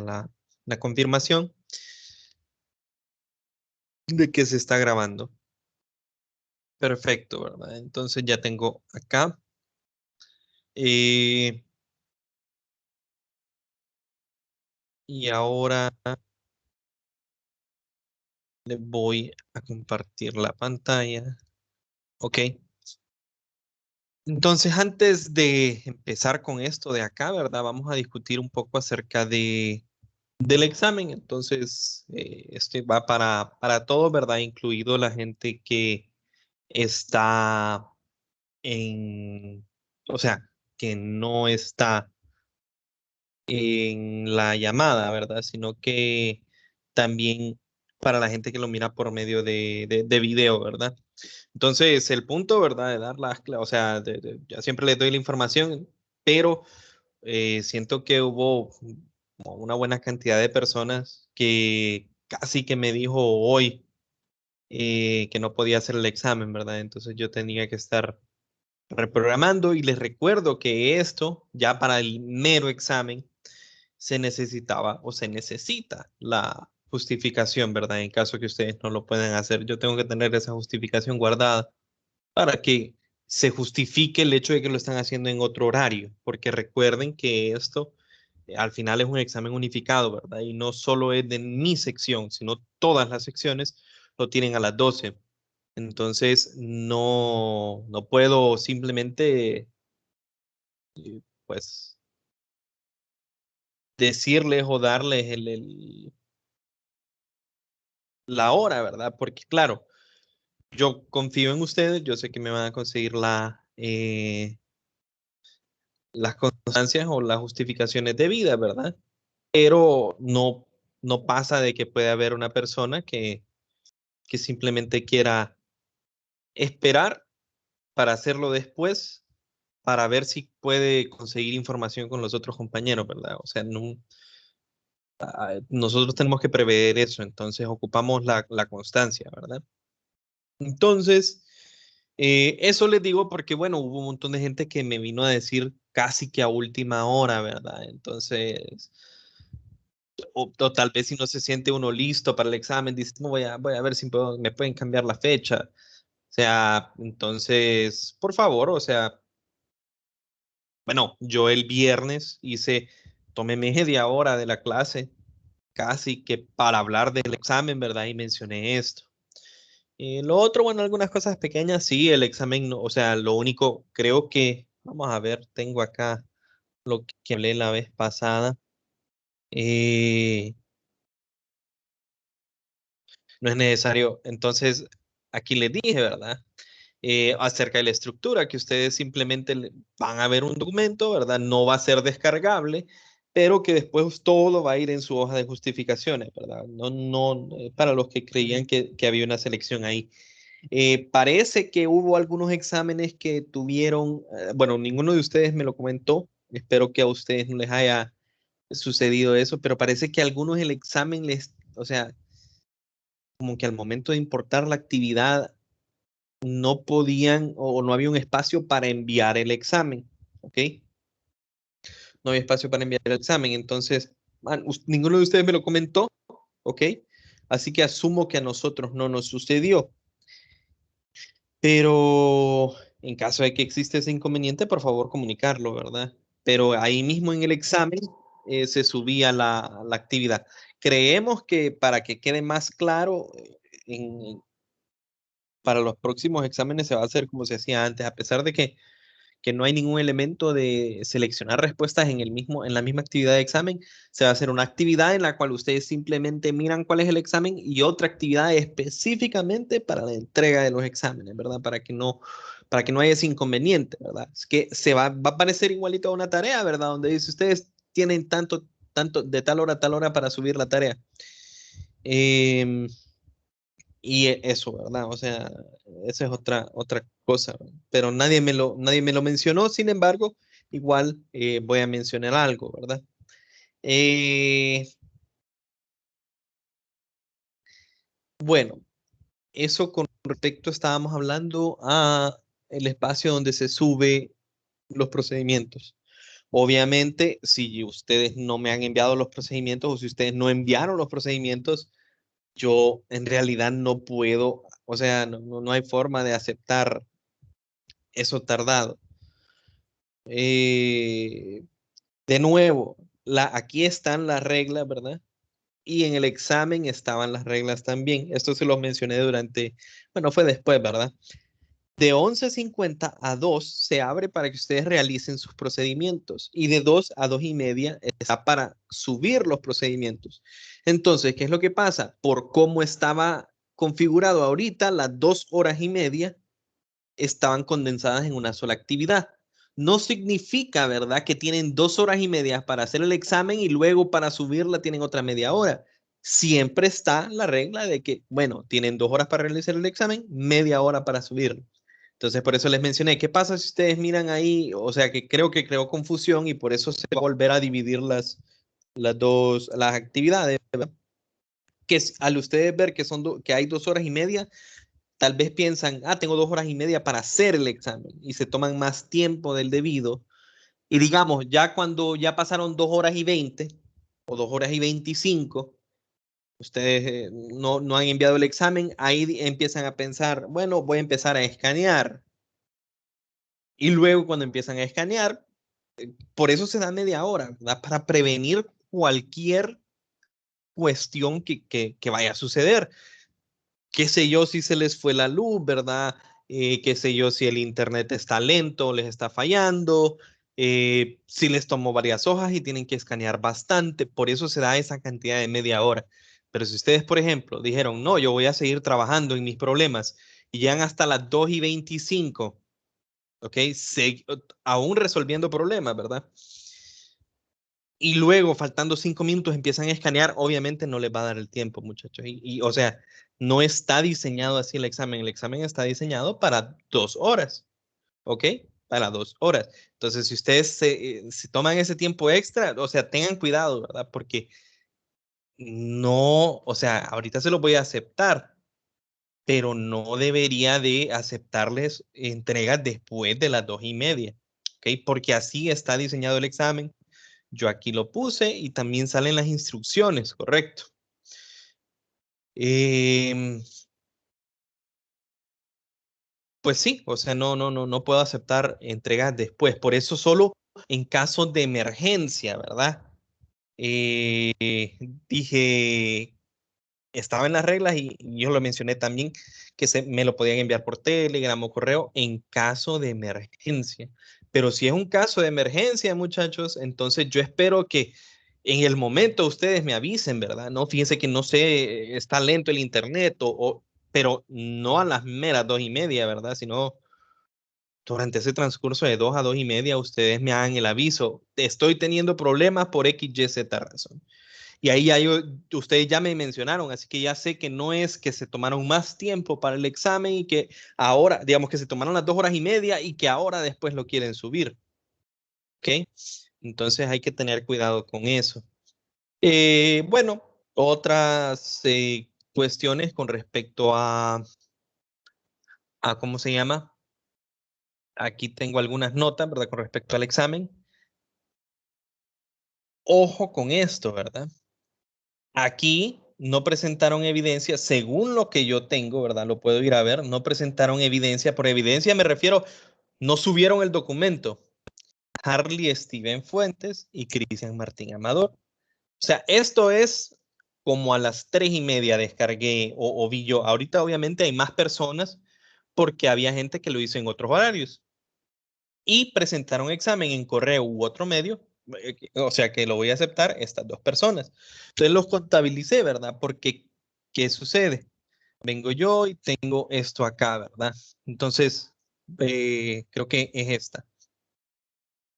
la confirmación de que se está grabando. Perfecto, ¿verdad? Entonces ya tengo acá. Y ahora le voy a compartir la pantalla. Ok. Entonces, antes de empezar con esto de acá, ¿verdad? Vamos a discutir un poco acerca del examen. Entonces, este va para todos, ¿verdad? Incluido la gente que está o sea, que no está en la llamada, ¿verdad? Sino que también para la gente que lo mira por medio de video, ¿verdad? Entonces, el punto, ¿verdad? De dar o sea, ya siempre les doy la información, pero siento que hubo como una buena cantidad de personas que casi que me dijo hoy que no podía hacer el examen, ¿verdad? Entonces yo tenía que estar reprogramando y les recuerdo que esto ya para el mero examen se necesitaba o se necesita la justificación, ¿verdad? En caso que ustedes no lo puedan hacer, yo tengo que tener esa justificación guardada para que se justifique el hecho de que lo están haciendo en otro horario, porque recuerden que esto al final es un examen unificado, ¿verdad? Y no solo es de mi sección, sino todas las secciones lo tienen a las 12. Entonces, no puedo simplemente, pues, decirles o darles la hora, ¿verdad? Porque, claro, yo confío en ustedes, yo sé que me van a conseguir las constancias o las justificaciones debidas, ¿verdad? Pero no pasa de que puede haber una persona que simplemente quiera esperar para hacerlo después, para ver si puede conseguir información con los otros compañeros, ¿verdad? O sea, nosotros tenemos que prever eso, entonces ocupamos la constancia, ¿verdad? Entonces, eso les digo porque, bueno, hubo un montón de gente que me vino a decir casi que a última hora, ¿verdad? Entonces, o tal vez si no se siente uno listo para el examen, dice, "No, voy a ver si me pueden cambiar la fecha". O sea, entonces, por favor, o sea, bueno, yo el viernes tomé media hora de la clase, casi que para hablar del examen, ¿verdad? Y mencioné esto. Lo otro, bueno, algunas cosas pequeñas, sí, el examen, o sea, lo único, creo que, vamos a ver, tengo acá lo que hablé la vez pasada. Eh, no es necesario, entonces, aquí les dije, ¿verdad? Acerca de la estructura, que ustedes simplemente van a ver un documento, ¿verdad? No va a ser descargable, pero que después todo va a ir en su hoja de justificaciones, ¿verdad? Para los que creían que había una selección ahí. Parece que hubo algunos exámenes que tuvieron, bueno, ninguno de ustedes me lo comentó, espero que a ustedes no les haya sucedido eso, pero parece que a algunos el examen o sea, como que al momento de importar la actividad no podían o no había un espacio para enviar el examen, ¿ok? No había espacio para enviar el examen, entonces, ninguno de ustedes me lo comentó, ¿ok? Así que asumo que a nosotros no nos sucedió. Pero en caso de que exista ese inconveniente, por favor comunicarlo, ¿verdad? Pero ahí mismo en el examen se subía la actividad. Creemos que para que quede más claro, para los próximos exámenes se va a hacer como se hacía antes, a pesar de que no hay ningún elemento de seleccionar respuestas en la misma actividad de examen. Se va a hacer una actividad en la cual ustedes simplemente miran cuál es el examen y otra actividad específicamente para la entrega de los exámenes, ¿verdad? Para que no haya ese inconveniente, ¿verdad? Es que va a parecer igualito a una tarea, ¿verdad? Donde dice, ustedes tienen tanto, de tal hora a tal hora para subir la tarea. Em, eso, ¿verdad? O sea, esa es otra cosa, ¿verdad? Pero nadie me lo mencionó, sin embargo, igual voy a mencionar algo, ¿verdad? Eh, bueno, eso con respecto estábamos hablando a el espacio donde se sube los procedimientos. Obviamente, si ustedes no me han enviado los procedimientos o si ustedes no enviaron los procedimientos, yo en realidad no puedo, o sea, no hay forma de aceptar eso tardado. Eh, de nuevo, aquí están las reglas, ¿verdad? Y en el examen estaban las reglas también. Esto se los mencioné durante, bueno, fue después, ¿verdad? De 11:50 a 2 se abre para que ustedes realicen sus procedimientos y de 2 a 2:30 está para subir los procedimientos. Entonces, ¿qué es lo que pasa? Por cómo estaba configurado ahorita, las 2 horas y media estaban condensadas en una sola actividad. No significa, ¿verdad?, que tienen 2 horas y media para hacer el examen y luego para subirla tienen otra media hora. Siempre está la regla de que, bueno, tienen 2 horas para realizar el examen, media hora para subirlo. Entonces, por eso les mencioné, ¿qué pasa si ustedes miran ahí? O sea, que creo que creó confusión y por eso se va a volver a dividir las actividades, ¿verdad? Que al ustedes ver que, que hay 2 horas y media, tal vez piensan, tengo 2 horas y media para hacer el examen y se toman más tiempo del debido. Y digamos, ya cuando ya pasaron 2 horas y 20 o 2 horas y 25, ustedes no han enviado el examen, ahí empiezan a pensar, bueno, voy a empezar a escanear. Y luego cuando empiezan a escanear, por eso se da media hora, ¿verdad? Para prevenir cualquier cuestión que vaya a suceder. Qué sé yo si se les fue la luz, ¿verdad? Qué sé yo si el internet está lento, les está fallando, si les tomó varias hojas y tienen que escanear bastante, por eso se da esa cantidad de media hora. Pero si ustedes, por ejemplo, dijeron, no, yo voy a seguir trabajando en mis problemas y llegan hasta las 2:25, ¿ok? Aún resolviendo problemas, ¿verdad? Y luego, faltando 5 minutos, empiezan a escanear, obviamente no les va a dar el tiempo, muchachos. O sea, no está diseñado así el examen. El examen está diseñado para 2 horas, ¿ok? Para 2 horas. Entonces, si ustedes se toman ese tiempo extra, o sea, tengan cuidado, ¿verdad? Porque no, o sea, ahorita se los voy a aceptar, pero no debería de aceptarles entregas después de las 2:30, ¿ok? Porque así está diseñado el examen. Yo aquí lo puse y también salen las instrucciones, correcto. Em, pues sí, o sea, no puedo aceptar entregas después. Por eso solo en caso de emergencia, ¿verdad? Dije, estaba en las reglas y yo lo mencioné también, que me lo podían enviar por Telegram o correo en caso de emergencia. Pero si es un caso de emergencia, muchachos, entonces yo espero que en el momento ustedes me avisen, ¿verdad? No, fíjense que no sé, está lento el internet, pero no a las meras 2:30, ¿verdad? Sino durante ese transcurso de 2 a 2:30, ustedes me hagan el aviso. Estoy teniendo problemas por X, Y, Z razón. Y ahí ya ustedes ya me mencionaron, así que ya sé que no es que se tomaron más tiempo para el examen y que ahora, digamos que se tomaron las 2 horas y media y que ahora después lo quieren subir. ¿Ok? Entonces hay que tener cuidado con eso. Bueno, otras cuestiones con respecto ¿cómo se llama? Aquí tengo algunas notas, ¿verdad? Con respecto al examen. Ojo con esto, ¿verdad? Aquí no presentaron evidencia, según lo que yo tengo, ¿verdad? Lo puedo ir a ver, no presentaron evidencia. Por evidencia me refiero, no subieron el documento. Harley Steven Fuentes y Cristian Martín Amador. O sea, esto es como a las 3:30 descargué o vi yo. Ahorita obviamente hay más personas porque había gente que lo hizo en otros horarios y presentaron examen en correo u otro medio, o sea que lo voy a aceptar estas dos personas. Entonces los contabilicé, ¿verdad? Porque, ¿qué sucede? Vengo yo y tengo esto acá, ¿verdad? Entonces, creo que es esta.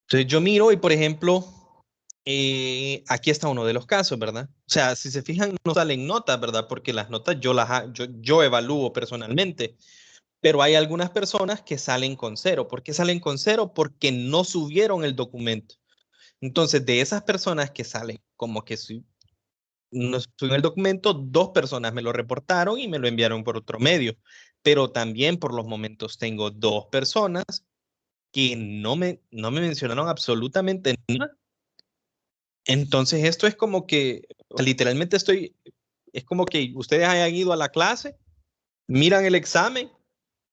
Entonces yo miro y, por ejemplo, aquí está uno de los casos, ¿verdad? O sea, si se fijan, no salen notas, ¿verdad? Porque las notas yo evalúo personalmente. Pero hay algunas personas que salen con cero. ¿Por qué salen con cero? Porque no subieron el documento. Entonces, de esas personas que salen como que no subieron el documento, 2 personas me lo reportaron y me lo enviaron por otro medio. Pero también por los momentos tengo 2 personas que no me mencionaron absolutamente nada. Entonces esto es como que, o sea, literalmente es como que ustedes hayan ido a la clase, miran el examen,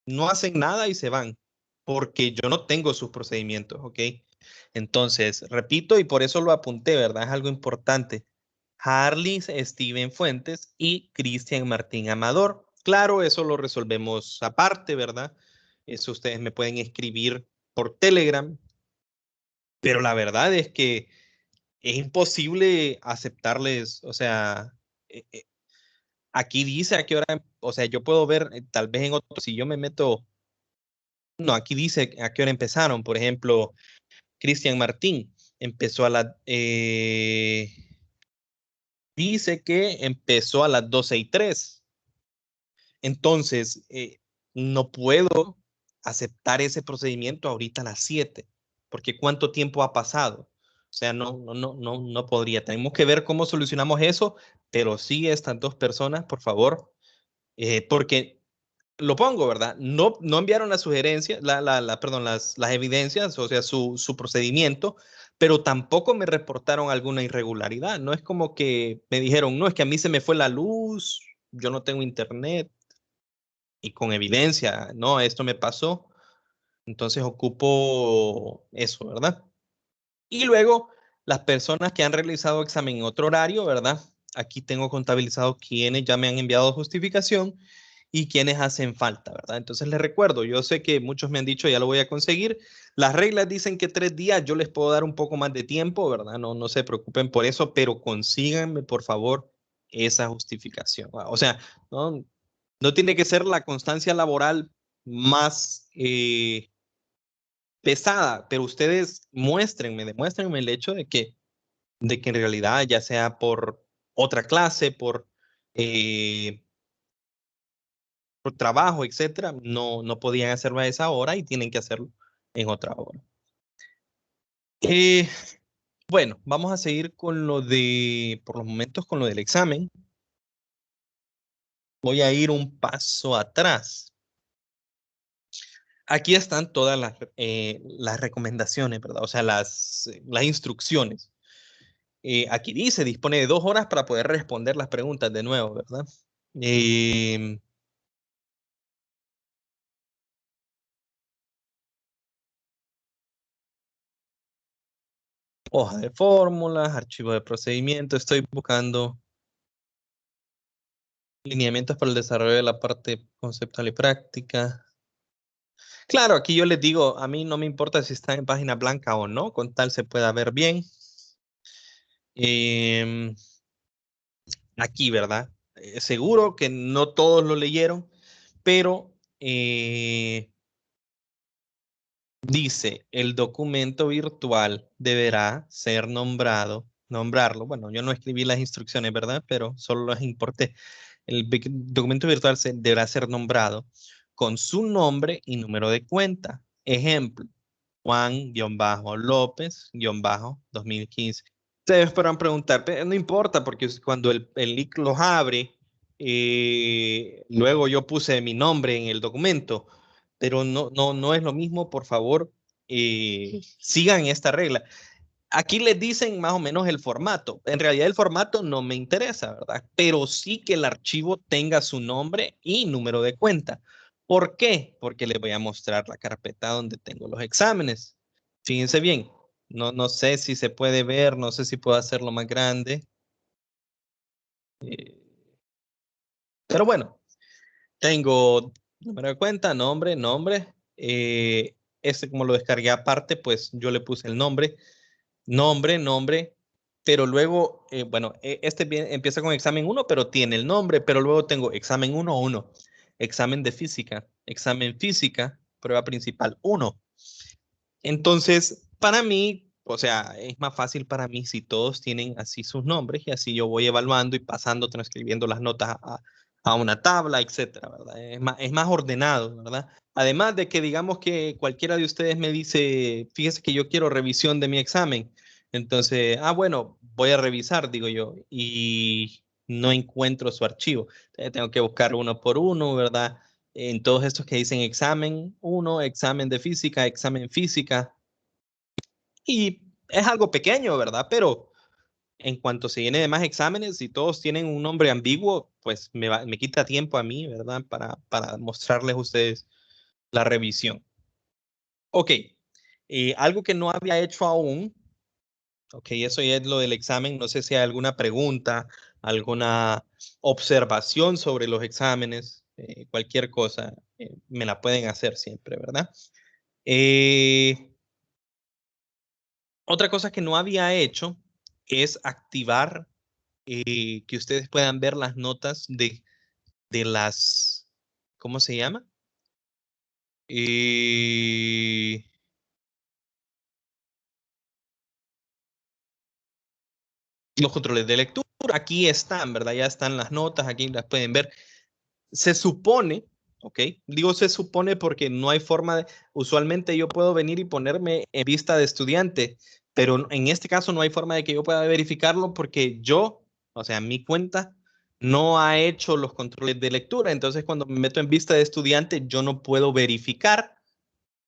no hacen nada y se van, porque yo no tengo sus procedimientos, ¿ok? Entonces, repito, y por eso lo apunté, ¿verdad? Es algo importante. Harley Steven Fuentes y Cristian Martín Amador. Claro, eso lo resolvemos aparte, ¿verdad? Eso ustedes me pueden escribir por Telegram, pero la verdad es que es imposible aceptarles, o sea, eh, eh, aquí dice a qué hora, o sea, yo puedo ver, tal vez en otro, si yo me meto, no, aquí dice a qué hora empezaron, por ejemplo, Cristian Martín empezó dice que empezó a las 12:03. Entonces, no puedo aceptar ese procedimiento ahorita a las 7, porque ¿cuánto tiempo ha pasado? O sea, no podría. Tenemos que ver cómo solucionamos eso, pero sí estas dos personas, por favor, porque lo pongo, ¿verdad? No enviaron la sugerencia, perdón, las evidencias, o sea, su procedimiento, pero tampoco me reportaron alguna irregularidad. No es como que me dijeron, no, es que a mí se me fue la luz, yo no tengo internet y con evidencia, no, esto me pasó. Entonces ocupo eso, ¿verdad? Y luego, las personas que han realizado examen en otro horario, ¿verdad? Aquí tengo contabilizado quienes ya me han enviado justificación y quienes hacen falta, ¿verdad? Entonces les recuerdo, yo sé que muchos me han dicho, ya lo voy a conseguir. Las reglas dicen que 3 días, yo les puedo dar un poco más de tiempo, ¿verdad? No se preocupen por eso, pero consíganme, por favor, esa justificación. O sea, no tiene que ser la constancia laboral más pesada, pero ustedes demuéstrenme el hecho de que en realidad, ya sea por otra clase, eh, por trabajo, etcétera, no podían hacerlo a esa hora y tienen que hacerlo en otra hora. Eh, bueno, vamos a seguir con por los momentos, con lo del examen. Voy a ir un paso atrás. Aquí están todas las recomendaciones, ¿verdad? O sea, las instrucciones. Aquí dice, dispone de 2 horas para poder responder las preguntas de nuevo, ¿verdad? Eh, Hoja de fórmulas, archivo de procedimiento. Estoy buscando lineamientos para el desarrollo de la parte conceptual y práctica. Claro, aquí yo les digo, a mí no me importa si está en página blanca o no, con tal se pueda ver bien. Em, Aquí, ¿verdad? Seguro que no todos lo leyeron, pero dice, el documento virtual deberá ser nombrarlo. Bueno, yo no escribí las instrucciones, ¿verdad? Pero solo las importé. El documento virtual deberá ser nombrado con su nombre y número de cuenta. Ejemplo, Juan-López-2015. Ustedes podrán preguntar, pero no importa, porque cuando el link los abre, luego yo puse mi nombre en el documento, pero no es lo mismo, por favor, sigan esta regla. Aquí les dicen más o menos el formato. En realidad el formato no me interesa, ¿verdad? Pero sí que el archivo tenga su nombre y número de cuenta. ¿Por qué? Porque les voy a mostrar la carpeta donde tengo los exámenes. Fíjense bien, no sé si se puede ver, no sé si puedo hacerlo más grande. eh, pero bueno, tengo número de cuenta, nombre. Este como lo descargué aparte, pues yo le puse el nombre, pero luego, bueno, empieza con examen 1, pero tiene el nombre, pero luego tengo examen 1, examen física, prueba principal 1. Entonces, para mí, o sea, es más fácil para mí si todos tienen así sus nombres y así yo voy evaluando y pasando, transcribiendo las notas a una tabla, etcétera, ¿verdad? Es más ordenado, ¿verdad? Además de que digamos que cualquiera de ustedes me dice, fíjese que yo quiero revisión de mi examen. Entonces, bueno, voy a revisar, digo yo, y no encuentro su archivo. Tengo que buscar uno por uno, ¿verdad? en todos estos que dicen examen 1, examen de física, examen física. Y es algo pequeño, ¿verdad? Pero en cuanto se llene de más exámenes y todos tienen un nombre ambiguo, pues me quita tiempo a mí, ¿verdad? Para mostrarles a ustedes la revisión. Ok, algo que no había hecho aún, ok, eso ya es lo del examen. No sé si hay alguna pregunta, alguna observación sobre los exámenes, cualquier cosa, me la pueden hacer siempre, ¿verdad? Eh, Otra cosa que no había hecho es activar que ustedes puedan ver las notas de las, ¿cómo se llama? Eh, los controles de lectura. Aquí están, ¿verdad? Ya están las notas, aquí las pueden ver. Se supone, ¿ok? Digo se supone porque no hay forma de, usualmente yo puedo venir y ponerme en vista de estudiante, pero en este caso no hay forma de que yo pueda verificarlo porque yo, o sea, mi cuenta no ha hecho los controles de lectura. Entonces, cuando me meto en vista de estudiante, yo no puedo verificar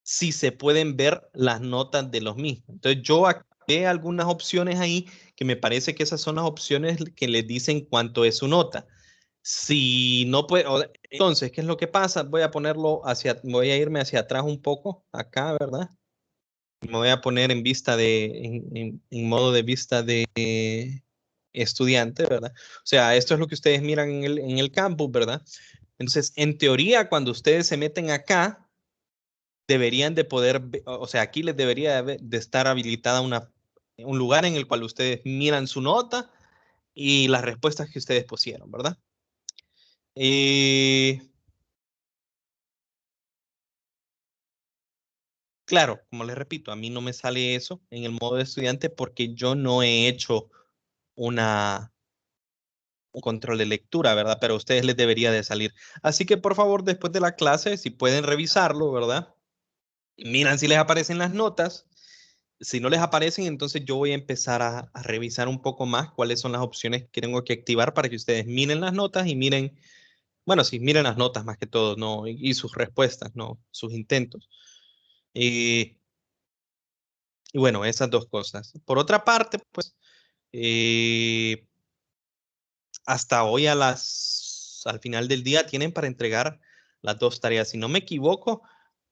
si se pueden ver las notas de los mismos. Entonces, yo activé algunas opciones ahí que me parece que esas son las opciones que les dicen cuánto es su nota. Si no puede, entonces, ¿qué es lo que pasa? Voy a ponerlo hacia, voy a irme hacia atrás un poco, acá, ¿verdad? Me voy a poner en vista de, en modo de vista de estudiante, ¿verdad? O sea, esto es lo que ustedes miran en el campus, ¿verdad? Entonces, en teoría, cuando ustedes se meten acá, deberían de poder, o sea, aquí les debería de estar habilitada un lugar en el cual ustedes miran su nota y las respuestas que ustedes pusieron, ¿verdad? Eh, Claro, como les repito, a mí no me sale eso en el modo de estudiante porque yo no he hecho una, un control de lectura, ¿verdad? Pero a ustedes les debería de salir. Así que por favor, después de la clase, si pueden revisarlo, ¿verdad? Miran si les aparecen las notas. Si no les aparecen, entonces yo voy a empezar a revisar un poco más cuáles son las opciones que tengo que activar para que ustedes miren las notas y miren, bueno, sí, miren las notas más que todo, ¿no? Y sus respuestas, ¿no? Sus intentos. Eh, Y bueno, esas dos cosas. Por otra parte, pues, eh, hasta hoy al final del día tienen para entregar las dos tareas. Si no me equivoco,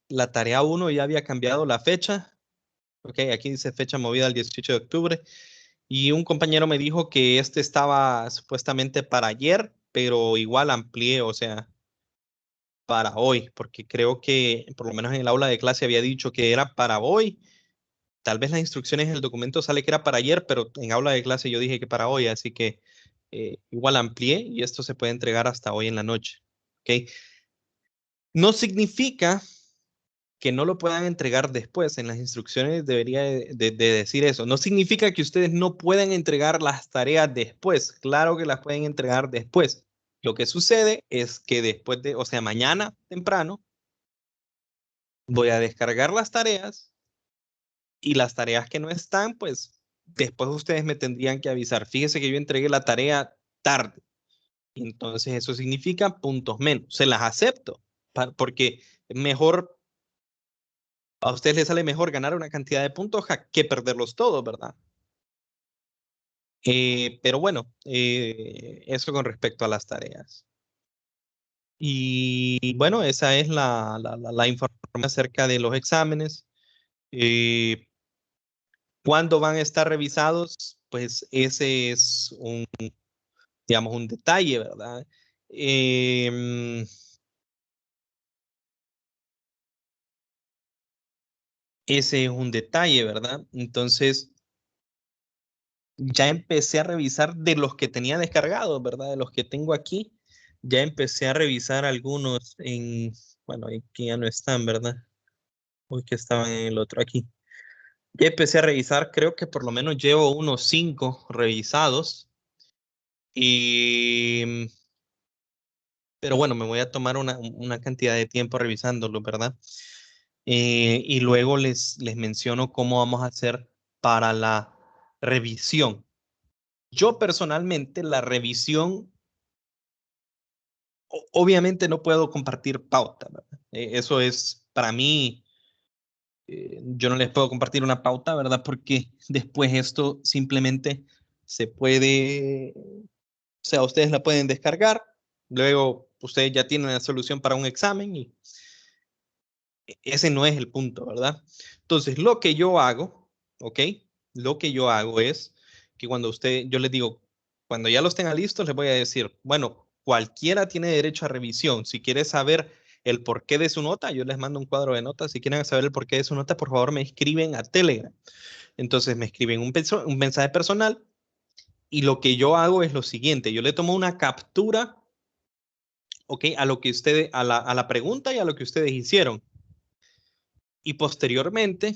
la tarea uno ya había cambiado la fecha. Ok, aquí dice fecha movida al 18 de octubre. Y un compañero me dijo que este estaba supuestamente para ayer, pero igual amplié, o sea, para hoy, porque creo que por lo menos en el aula de clase había dicho que era para hoy. Tal vez las instrucciones en el documento sale que era para ayer, pero en aula de clase yo dije que para hoy, así que igual amplié y esto se puede entregar hasta hoy en la noche. ¿Ok? No significa que no lo puedan entregar después. En las instrucciones debería de decir eso. No significa que ustedes no puedan entregar las tareas después. Claro que las pueden entregar después. Lo que sucede es que después de, o sea, mañana temprano, voy a descargar las tareas y las tareas que no están, pues después ustedes me tendrían que avisar. Fíjese que yo entregué la tarea tarde. Entonces eso significa puntos menos. Se las acepto porque mejor, a ustedes les sale mejor ganar una cantidad de puntos que perderlos todos, ¿verdad? Pero bueno, eso con respecto a las tareas. Y bueno, esa es la información acerca de los exámenes. Eh, ¿Cuándo van a estar revisados? Pues ese es un, digamos, un detalle, ¿verdad? Ese es un detalle, ¿verdad? Entonces, ya empecé a revisar de los que tenía descargados, ¿verdad? De los que tengo aquí, ya empecé a revisar algunos en, bueno, aquí ya no están, ¿verdad? Uy, que estaban en el otro aquí. Ya empecé a revisar, creo que por lo menos llevo unos 5 revisados. Y, pero bueno, me voy a tomar una cantidad de tiempo revisándolo, ¿verdad? Y luego les menciono cómo vamos a hacer para la revisión. Yo personalmente la revisión obviamente no puedo compartir pauta, ¿verdad? Eso es para mí, yo no les puedo compartir una pauta, ¿verdad? Porque después esto simplemente se puede, o sea, ustedes la pueden descargar, luego ustedes ya tienen la solución para un examen y ese no es el punto, ¿verdad? Entonces, lo que yo hago, ¿ok? Lo que yo hago es que yo les digo, cuando ya los tenga listos, les voy a decir, bueno, cualquiera tiene derecho a revisión. Si quiere saber el porqué de su nota, yo les mando un cuadro de notas. Si quieren saber el porqué de su nota, por favor me escriben a Telegram. Entonces me escriben un mensaje personal y lo que yo hago es lo siguiente, yo le tomo una captura, ¿ok? A lo que ustedes, a la pregunta y a lo que ustedes hicieron. Y posteriormente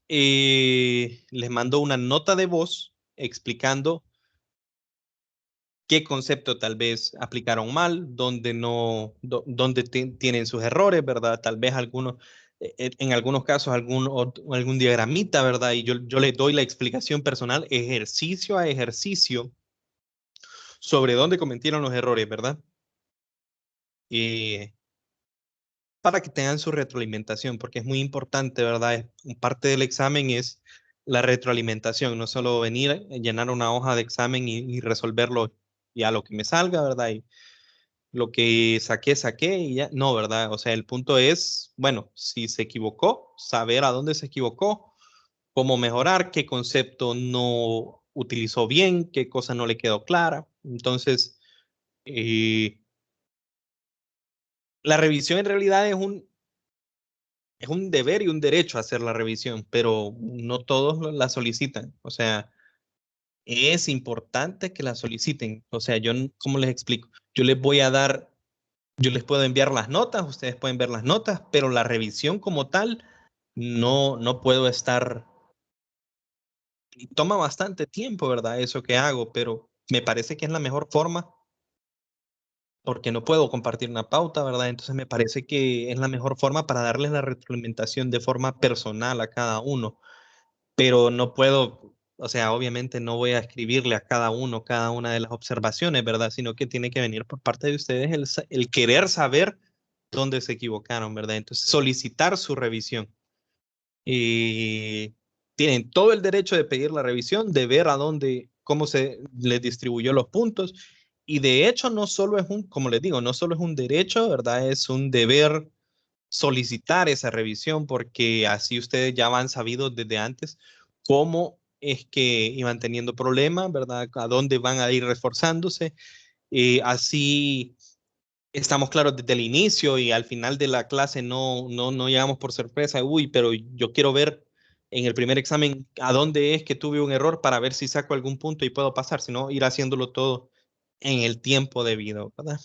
les mando una nota de voz explicando qué concepto tal vez aplicaron mal, dónde no, dónde tienen sus errores, ¿verdad? Tal vez algunos, en algunos casos algún diagramita, ¿verdad? Y yo les doy la explicación personal ejercicio a ejercicio sobre dónde cometieron los errores, ¿verdad? Eh, para que tengan su retroalimentación, porque es muy importante, ¿verdad? Parte del examen es la retroalimentación, no solo venir, llenar una hoja de examen y resolverlo y a lo que me salga, ¿verdad? Y lo que saqué y ya, no, ¿verdad? O sea, el punto es, bueno, si se equivocó, saber a dónde se equivocó, cómo mejorar, qué concepto no utilizó bien, qué cosa no le quedó clara. Entonces, la revisión en realidad es un deber y un derecho hacer la revisión, pero no todos la solicitan. O sea, es importante que la soliciten. O sea, ¿cómo les explico? Yo les voy a dar, yo les puedo enviar las notas, ustedes pueden ver las notas, pero la revisión como tal, no puedo estar. Y toma bastante tiempo, ¿verdad? Eso que hago, pero me parece que es la mejor forma porque no puedo compartir una pauta, ¿verdad? Entonces me parece que es la mejor forma para darles la retroalimentación de forma personal a cada uno. Pero no puedo, o sea, obviamente no voy a escribirle a cada uno cada una de las observaciones, ¿verdad? Sino que tiene que venir por parte de ustedes el querer saber dónde se equivocaron, ¿verdad? Entonces, solicitar su revisión. Y tienen todo el derecho de pedir la revisión, de ver a dónde, cómo se les distribuyó los puntos. Y de hecho, no solo es como les digo, no solo es un derecho, ¿verdad? Es un deber solicitar esa revisión porque así ustedes ya van sabido desde antes cómo es que iban teniendo problemas, ¿verdad? A dónde van a ir reforzándose. Así estamos claros desde el inicio y al final de la clase no llegamos por sorpresa. Uy, pero yo quiero ver en el primer examen a dónde es que tuve un error para ver si saco algún punto y puedo pasar, sino ir haciéndolo todo en el tiempo debido, ¿verdad?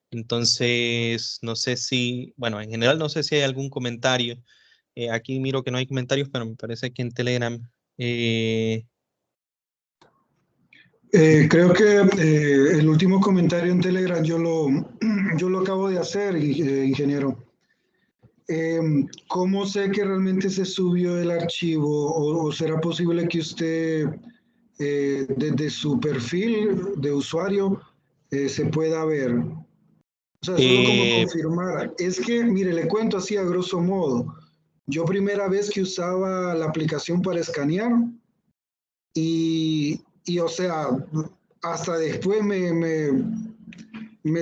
Entonces, no sé si, bueno, en general no sé si hay algún comentario. Aquí miro que no hay comentarios, pero me parece que en Telegram. eh, Creo que el último comentario en Telegram yo lo acabo de hacer, ingeniero. ¿Cómo sé que realmente se subió el archivo o será posible que usted desde su perfil de usuario se pueda ver? O sea, solo como eh, confirmar. Es que, mire, le cuento así a grosso modo. Yo primera vez que usaba la aplicación para escanear o sea, hasta después me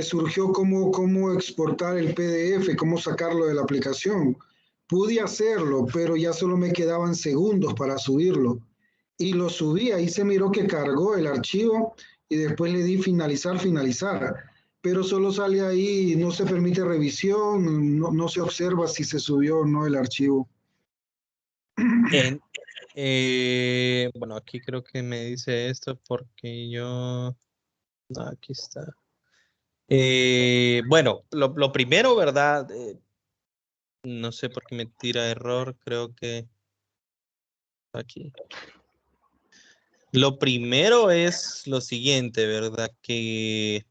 surgió cómo exportar el PDF, cómo sacarlo de la aplicación. Pude hacerlo, pero ya solo me quedaban segundos para subirlo. Y lo subí, ahí se miró que cargó el archivo y después le di finalizar, finalizar. Pero solo sale ahí, no se permite revisión, no se observa si se subió o no el archivo. en- bueno, aquí creo que me dice esto porque yo. No, aquí está. Bueno, lo primero, ¿verdad? No sé por qué me tira error, creo que aquí. Lo primero es lo siguiente, ¿verdad? Que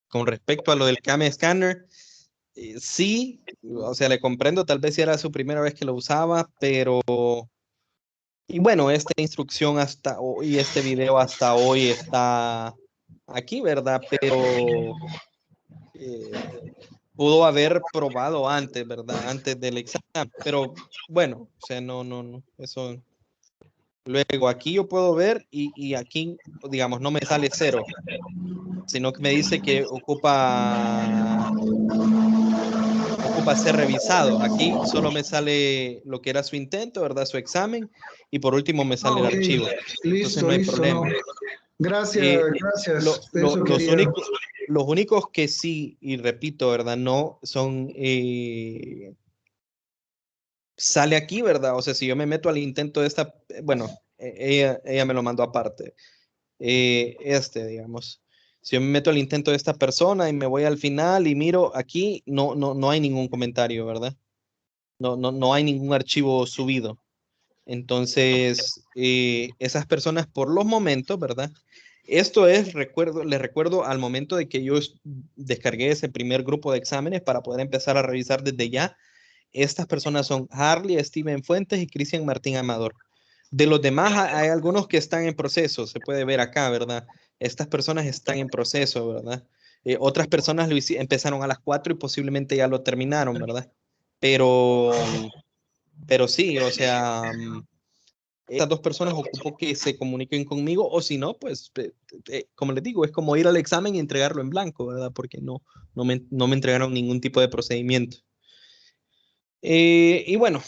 con respecto a lo del Cam Scanner, sí, o sea, le comprendo, tal vez si era su primera vez que lo usaba, pero, y bueno, esta instrucción hasta hoy, este video hasta hoy está aquí, ¿verdad? Pero pudo haber probado antes, ¿verdad? Antes del examen, pero bueno, o sea, no, eso. Luego aquí yo puedo ver y aquí, digamos, no me sale 0, sino que me dice que ocupa ser revisado. Aquí solo me sale lo que era su intento, ¿verdad? Su examen, y por último me sale el Ok, archivo. Entonces listo, no hay listo, no. problema. Gracias, gracias. Eso Los quería. únicos que sí, y repito, ¿verdad? No son, sale aquí, ¿verdad? O sea, si yo me meto al intento de esta, bueno, ella me lo mandó aparte. Digamos. Si yo me meto al intento de esta persona y me voy al final y miro aquí, no hay ningún comentario, ¿verdad? No hay ningún archivo subido. Entonces, esas personas por los momentos, ¿verdad? Esto es, les recuerdo al momento de que yo descargué ese primer grupo de exámenes para poder empezar a revisar desde ya. Estas personas son Harley, Steven Fuentes y Cristian Martín Amador. De los demás, hay algunos que están en proceso, se puede ver acá, ¿verdad? Estas personas están en proceso, ¿verdad? Otras personas empezaron a las 4 y posiblemente ya lo terminaron, ¿verdad? Pero, pero sí, o sea, estas dos personas ocupo que se comuniquen conmigo, o si no, pues, como les digo, es como ir al examen y entregarlo en blanco, ¿verdad? Porque no me entregaron ningún tipo de procedimiento. Y bueno,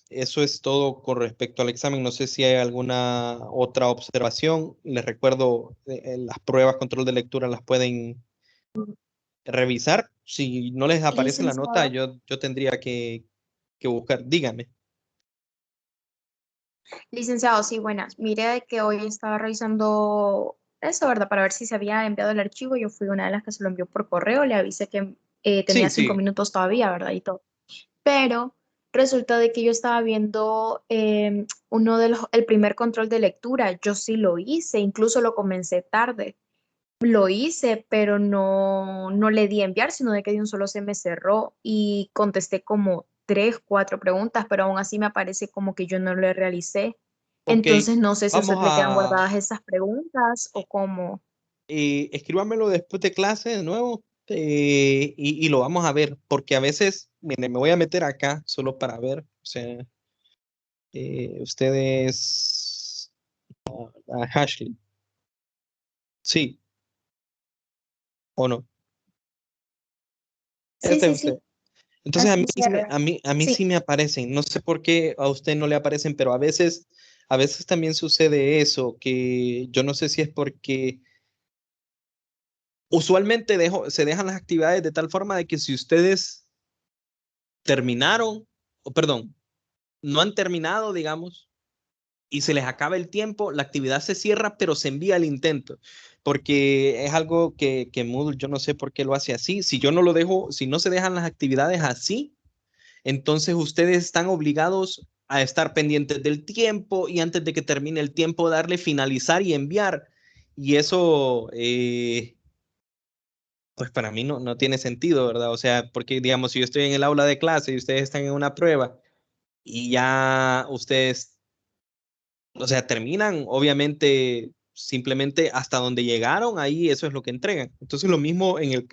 eso es todo con respecto al examen. No sé si hay alguna otra observación. Les recuerdo, las pruebas control de lectura las pueden revisar. Si no les aparece la nota, Licenciado, yo tendría que buscar. Dígame. licenciado, sí, buenas. Mire de que hoy estaba revisando eso, ¿verdad? Para ver si se había enviado el archivo. Yo fui una de las que se lo envió por correo. Le avisé que tenía Sí, 5 minutos todavía, ¿verdad? Y todo. Pero resulta de que yo estaba viendo el primer control de lectura. Yo sí lo hice, incluso lo comencé tarde. Lo hice, pero no le di a enviar, sino de que de un solo se me cerró y contesté como 3, 4 preguntas, pero aún así me aparece como que yo no lo realicé. ok. Entonces no sé si a Vamos usted le quedan a... guardadas esas preguntas o cómo. escríbamelo después de clase de nuevo, y lo vamos a ver, porque a veces, mire, me voy a meter acá solo para ver. O sea, ustedes... Ashley. Sí, o no. Sí, Este es sí, usted. sí. Entonces Ashley Sierra. a mí sí Sí. me aparecen. No sé por qué a usted no le aparecen, pero a veces también sucede eso, que yo no sé si es porque usualmente se dejan las actividades de tal forma de que si ustedes terminaron, o perdón, no han terminado, digamos, y se les acaba el tiempo, la actividad se cierra, pero se envía el intento, porque es algo que Moodle, yo no sé por qué lo hace así. Si yo no lo dejo, si no se dejan las actividades así, entonces ustedes están obligados a estar pendientes del tiempo y antes de que termine el tiempo darle finalizar y enviar. Y eso, pues para mí no tiene sentido, ¿verdad? O sea, porque digamos, si yo estoy en el aula de clase y ustedes están en una prueba y ya ustedes, o sea, terminan, obviamente, simplemente hasta donde llegaron, ahí eso es lo que entregan. Entonces, lo mismo en el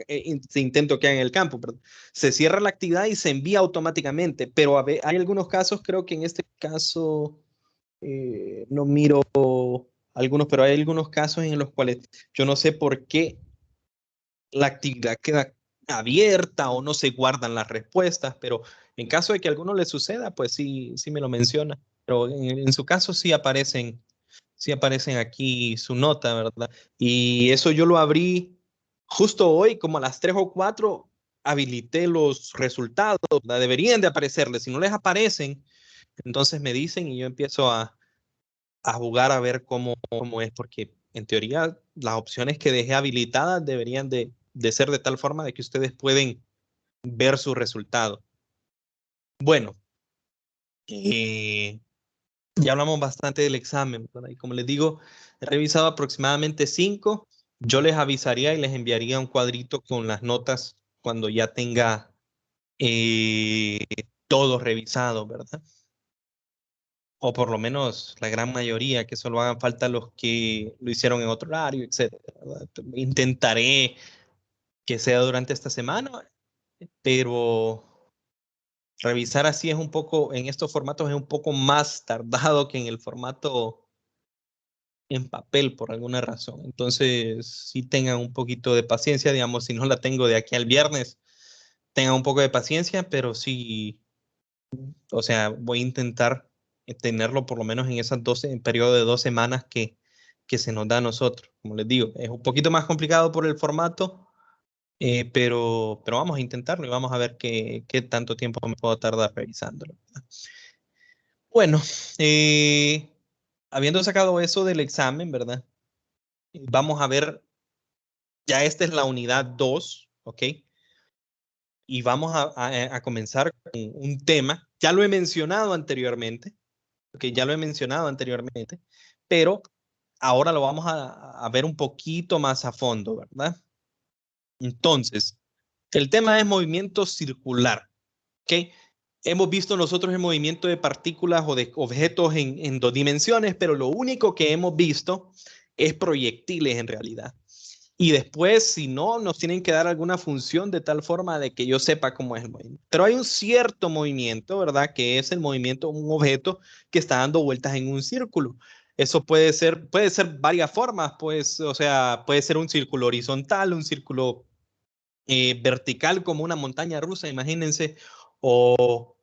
intento que hay en el campo, perdón. Se cierra la actividad y se envía automáticamente, pero hay algunos casos, creo que en este caso, no miro algunos, pero hay algunos casos en los cuales yo no sé por qué la actividad queda abierta o no se guardan las respuestas, pero en caso de que a alguno le suceda, pues sí me lo menciona. Pero en su caso sí aparecen aquí su nota, ¿verdad? Y eso yo lo abrí justo hoy, como a las 3 o 4, habilité los resultados, ¿verdad? Deberían de aparecerles. Si no les aparecen, entonces me dicen y yo empiezo a jugar a ver cómo es, porque en teoría las opciones que dejé habilitadas deberían de ser de tal forma de que ustedes pueden ver su resultado. Bueno, ya hablamos bastante del examen, ¿verdad? Y como les digo, he revisado aproximadamente 5. Yo les avisaría y les enviaría un cuadrito con las notas cuando ya tenga, eh, todo revisado, ¿verdad? O por lo menos la gran mayoría, que solo hagan falta los que lo hicieron en otro horario, etcétera, ¿verdad? Intentaré que sea durante esta semana, pero revisar así es un poco, en estos formatos es un poco más tardado que en el formato en papel por alguna razón. Entonces, sí tengan un poquito de paciencia, digamos, si no la tengo de aquí al viernes, tengan un poco de paciencia, pero sí, o sea, voy a intentar tenerlo por lo menos en esas 12, en periodo de 2 semanas que se nos da a nosotros. Como les digo, es un poquito más complicado por el formato, pero vamos a intentarlo y vamos a ver qué tanto tiempo me puedo tardar revisándolo. Bueno, habiendo sacado eso del examen, ¿verdad? Vamos a ver, ya esta es la unidad 2, ¿ok? Y vamos a comenzar con un tema, ya lo he mencionado anteriormente, ¿ok? Ya lo he mencionado anteriormente, pero ahora lo vamos a ver un poquito más a fondo, ¿verdad? Entonces, el tema es movimiento circular, ¿ok? Hemos visto nosotros el movimiento de partículas o de objetos en 2 dimensiones, pero lo único que hemos visto es proyectiles en realidad. Y después, si no, nos tienen que dar alguna función de tal forma de que yo sepa cómo es el movimiento. Pero hay un cierto movimiento, ¿verdad? Que es el movimiento de un objeto que está dando vueltas en un círculo. Eso puede ser varias formas, pues, o sea, puede ser un círculo horizontal, un círculo vertical como una montaña rusa, imagínense, o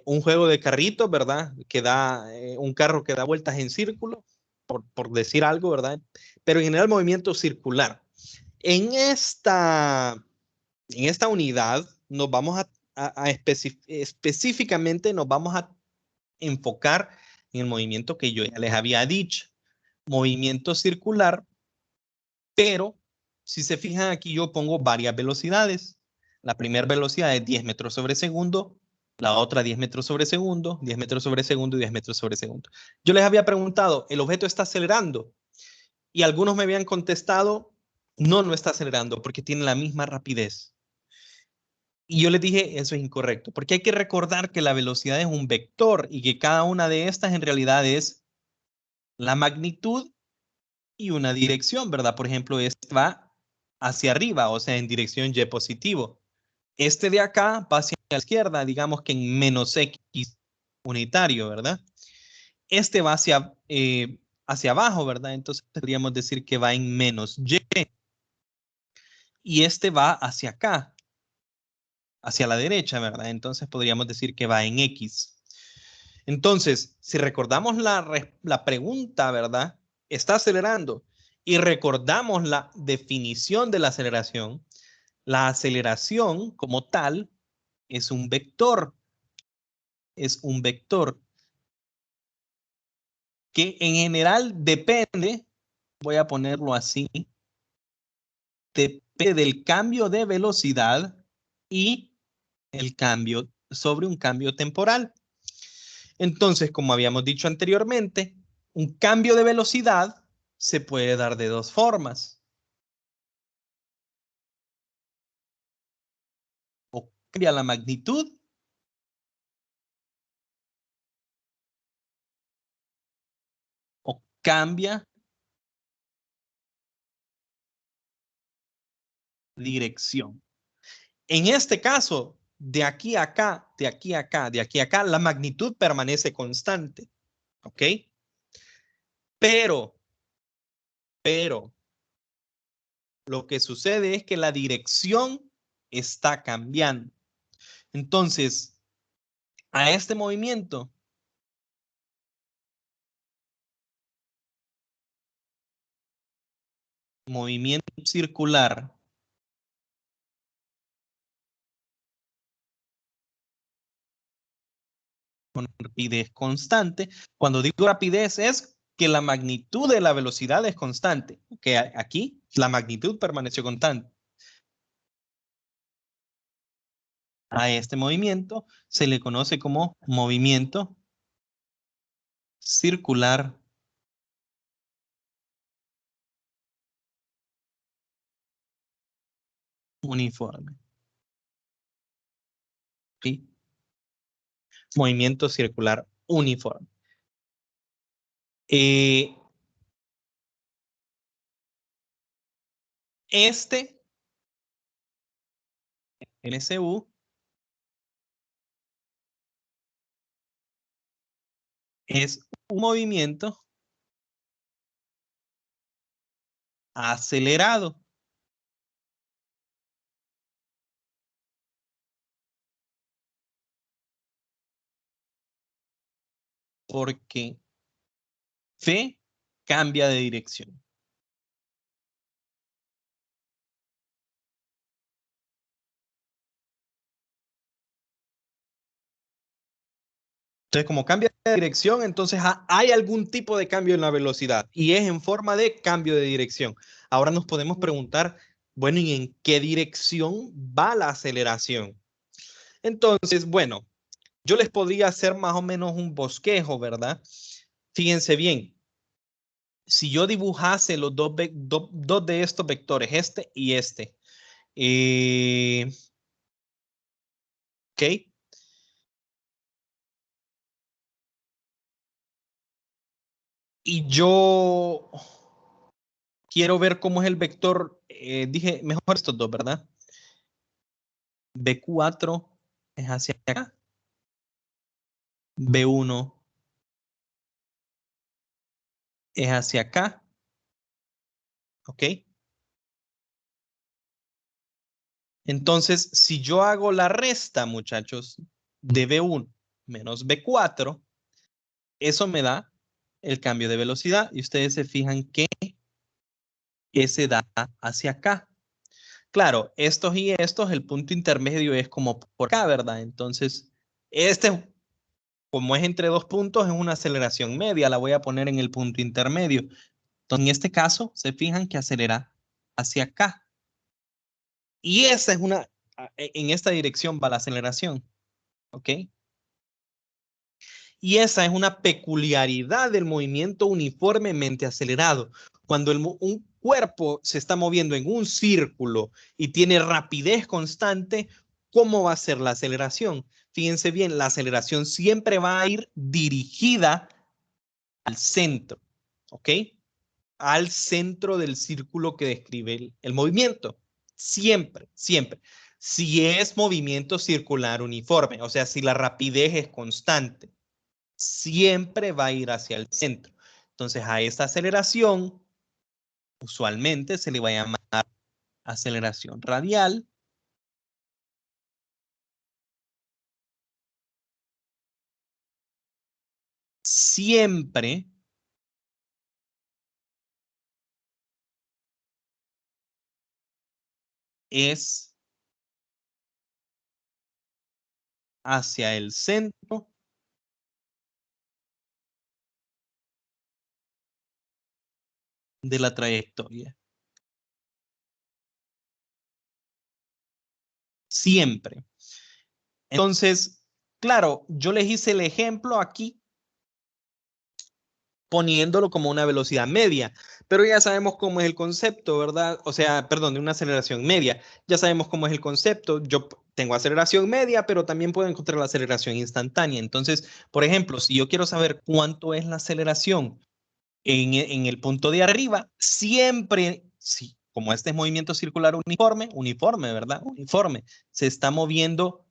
un juego de carritos, ¿verdad? Que da un carro que da vueltas en círculo, por decir algo, ¿verdad? Pero en general movimiento circular. En esta unidad nos vamos específicamente nos vamos a enfocar en el movimiento que yo ya les había dicho, movimiento circular, pero si se fijan aquí yo pongo varias velocidades. La primera velocidad es 10 metros sobre segundo, la otra 10 metros sobre segundo, 10 metros sobre segundo y 10 metros sobre segundo. Yo les había preguntado, ¿el objeto está acelerando? Y algunos me habían contestado, no, no está acelerando porque tiene la misma rapidez. Y yo les dije, eso es incorrecto, porque hay que recordar que la velocidad es un vector y que cada una de estas en realidad es la magnitud y una dirección, ¿verdad? Por ejemplo, este va hacia arriba, o sea, en dirección Y positivo. Este de acá va hacia la izquierda, digamos que en menos X unitario, ¿verdad? Este va hacia abajo, ¿verdad? Entonces podríamos decir que va en menos Y. Y este va hacia acá, hacia la derecha, ¿verdad? Entonces podríamos decir que va en X. Entonces, si recordamos la pregunta, ¿verdad? Está acelerando y recordamos la definición de la aceleración como tal es un vector, que en general depende, voy a ponerlo así, depende del cambio de velocidad y el cambio sobre un cambio temporal. Entonces, como habíamos dicho anteriormente, un cambio de velocidad se puede dar de dos formas. O cambia la magnitud o cambia dirección. En este caso, de aquí a acá, de aquí a acá, de aquí a acá, la magnitud permanece constante. ¿Ok? Pero, lo que sucede es que la dirección está cambiando. Entonces, a este movimiento circular con rapidez constante. Cuando digo rapidez es que la magnitud de la velocidad es constante. Que aquí la magnitud permaneció constante. A este movimiento se le conoce como movimiento circular uniforme. ¿Sí? Movimiento circular uniforme. Este, NSU es un movimiento acelerado. Porque V cambia de dirección. Entonces, como cambia de dirección, entonces hay algún tipo de cambio en la velocidad y es en forma de cambio de dirección. Ahora nos podemos preguntar, bueno, ¿y en qué dirección va la aceleración? Entonces, bueno, yo les podría hacer más o menos un bosquejo, ¿verdad? Fíjense bien, si yo dibujase los dos de estos vectores, este y este, ¿ok? Y yo quiero ver cómo es el vector, dije mejor estos dos, ¿verdad? B4 es hacia acá, B1 es hacia acá, ¿ok? Entonces, si yo hago la resta, muchachos, de B1 menos B4, eso me da el cambio de velocidad y ustedes se fijan que ese da hacia acá. Claro, estos y estos, el punto intermedio es como por acá, ¿verdad? Entonces, este, como es entre dos puntos, es una aceleración media, la voy a poner en el punto intermedio. Entonces, en este caso, se fijan que acelera hacia acá. Y esa es en esta dirección va la aceleración, ¿ok? Y esa es una peculiaridad del movimiento uniformemente acelerado. Cuando un cuerpo se está moviendo en un círculo y tiene rapidez constante, ¿cómo va a ser la aceleración? Fíjense bien, la aceleración siempre va a ir dirigida al centro, ¿ok? Al centro del círculo que describe el movimiento. Siempre, siempre. Si es movimiento circular uniforme, o sea, si la rapidez es constante, siempre va a ir hacia el centro. Entonces, a esta aceleración, usualmente se le va a llamar aceleración radial. Siempre es hacia el centro de la trayectoria. Siempre. Entonces, claro, yo les hice el ejemplo aquí poniéndolo como una velocidad media, pero ya sabemos cómo es el concepto, ¿verdad? O sea, perdón, de una aceleración media. Ya sabemos cómo es el concepto. Yo tengo aceleración media, pero también puedo encontrar la aceleración instantánea. Entonces, por ejemplo, si yo quiero saber cuánto es la aceleración en el punto de arriba, siempre, sí, como este es movimiento circular uniforme, ¿verdad? Uniforme, se está moviendo,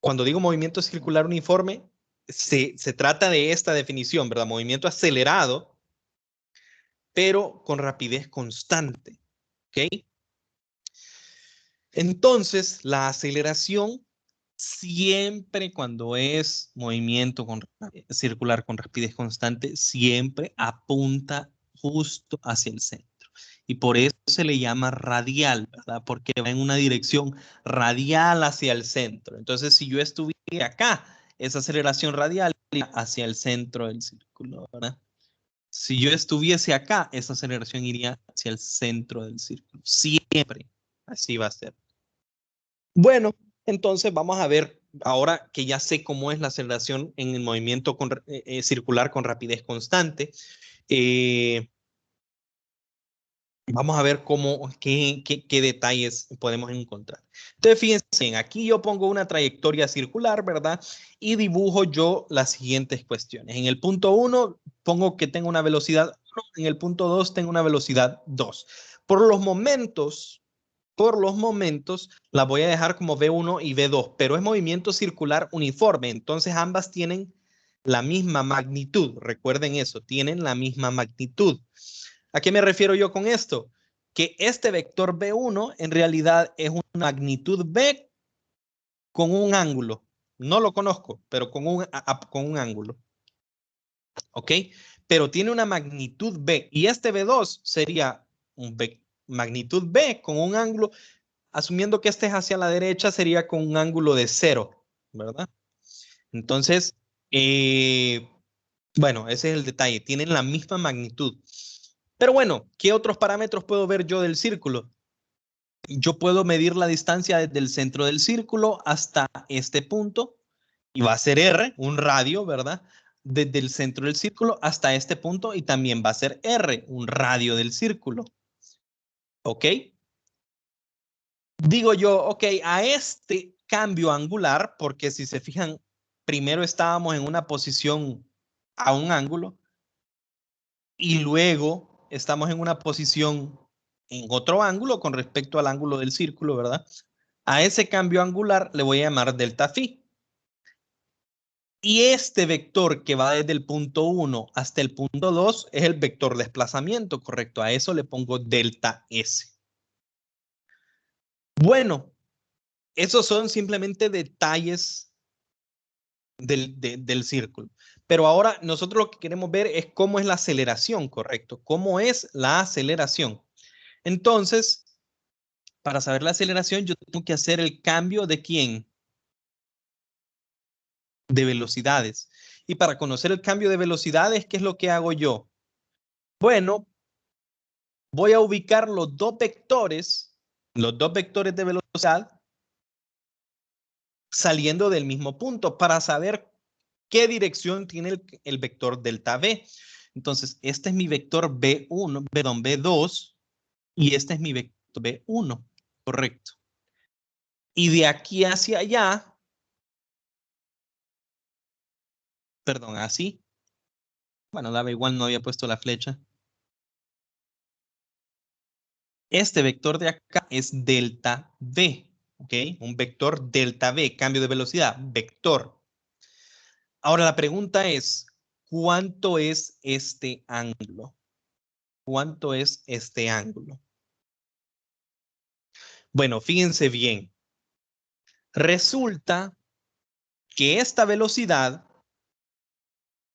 cuando digo movimiento circular uniforme, se trata de esta definición, ¿verdad? Movimiento acelerado, pero con rapidez constante, ¿ok? Entonces, la aceleración siempre cuando es movimiento circular con rapidez constante, siempre apunta justo hacia el centro. Y por eso se le llama radial, ¿verdad? Porque va en una dirección radial hacia el centro. Entonces, si yo estuviera acá, esa aceleración radial iría hacia el centro del círculo, ¿verdad? Si yo estuviese acá, esa aceleración iría hacia el centro del círculo. Siempre. Así va a ser. Bueno, entonces vamos a ver, ahora que ya sé cómo es la aceleración en el movimiento circular con rapidez constante, vamos a ver qué detalles podemos encontrar. Entonces, fíjense, aquí yo pongo una trayectoria circular, ¿verdad? Y dibujo yo las siguientes cuestiones. En el punto 1 pongo que tengo una velocidad 1, en el punto 2 tengo una velocidad 2. Por los momentos, por los momentos la voy a dejar como V1 y V2, pero es movimiento circular uniforme, entonces ambas tienen la misma magnitud. Recuerden eso, tienen la misma magnitud. ¿A qué me refiero yo con esto? Que este vector V1 en realidad es una magnitud V con un ángulo. No lo conozco, pero con un ángulo. ¿Ok? Pero tiene una magnitud B. Y este V2 sería un magnitud B con un ángulo, asumiendo que este es hacia la derecha, sería con un ángulo de 0, ¿verdad? Entonces, bueno, ese es el detalle. Tienen la misma magnitud. Pero bueno, ¿qué otros parámetros puedo ver yo del círculo? Yo puedo medir la distancia desde el centro del círculo hasta este punto, y va a ser R, un radio, ¿verdad? Desde el centro del círculo hasta este punto, y también va a ser R, un radio del círculo. ¿Ok? Digo yo, ok, a este cambio angular, porque si se fijan, primero estábamos en una posición a un ángulo y luego estamos en una posición en otro ángulo con respecto al ángulo del círculo, ¿verdad? A ese cambio angular le voy a llamar delta phi. Y este vector que va desde el punto 1 hasta el punto 2 es el vector desplazamiento, correcto. A eso le pongo delta S. Bueno, esos son simplemente detalles del círculo. Pero ahora nosotros lo que queremos ver es cómo es la aceleración, correcto. ¿Cómo es la aceleración? Entonces, para saber la aceleración, yo tengo que hacer el cambio de ¿quién? De velocidades. Y para conocer el cambio de velocidades, ¿qué es lo que hago yo? Bueno, voy a ubicar los dos vectores de velocidad saliendo del mismo punto para saber qué dirección tiene el vector delta V. Entonces, este es mi vector B1, perdón, B2 y este es mi vector B1, correcto. Y de aquí hacia allá, perdón, así. Bueno, daba igual, no había puesto la flecha. Este vector de acá es delta V, ¿ok? Un vector delta V, cambio de velocidad, vector. Ahora la pregunta es, ¿cuánto es este ángulo? ¿Cuánto es este ángulo? Bueno, fíjense bien. Resulta que esta velocidad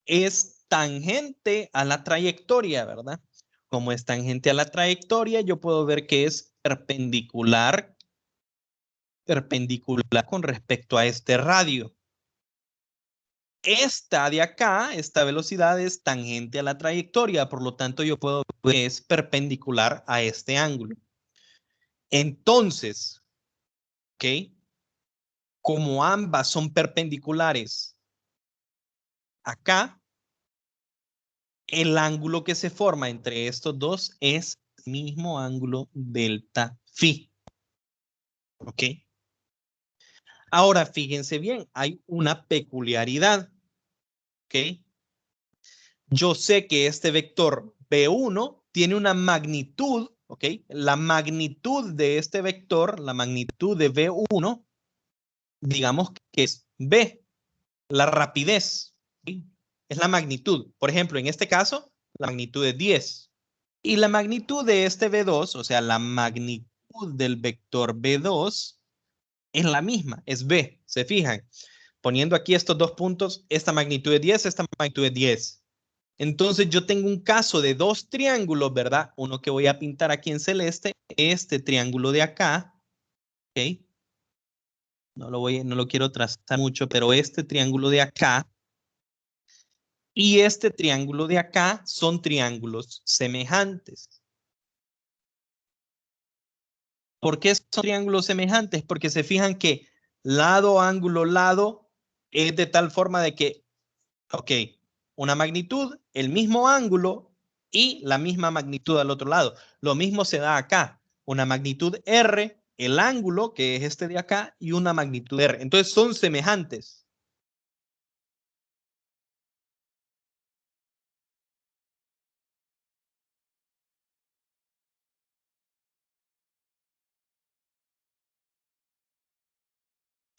es tangente a la trayectoria, ¿verdad? Como es tangente a la trayectoria, yo puedo ver que es perpendicular con respecto a este radio. Esta de acá, esta velocidad es tangente a la trayectoria, por lo tanto yo puedo ver que es perpendicular a este ángulo. Entonces, ¿ok? Como ambas son perpendiculares acá, el ángulo que se forma entre estos dos es el mismo ángulo delta phi. ¿Ok? Ahora, fíjense bien, hay una peculiaridad. ¿Ok? Yo sé que este vector B1 tiene una magnitud, ¿ok? La magnitud de este vector, la magnitud de B1, digamos que es B, la rapidez, ¿sí? Es la magnitud. Por ejemplo, en este caso, la magnitud es 10. Y la magnitud de este B2, o sea, la magnitud del vector B2 es la misma, es B. ¿Se fijan? Poniendo aquí estos dos puntos, esta magnitud es 10, esta magnitud es 10. Entonces yo tengo un caso de dos triángulos, ¿verdad? Uno que voy a pintar aquí en celeste, este triángulo de acá, ¿ok? No lo quiero trazar mucho, pero este triángulo de acá y este triángulo de acá son triángulos semejantes. ¿Por qué son triángulos semejantes? Porque se fijan que lado, ángulo, lado es de tal forma de que, ok, una magnitud, el mismo ángulo y la misma magnitud al otro lado. Lo mismo se da acá, una magnitud R, el ángulo que es este de acá y una magnitud R. Entonces son semejantes.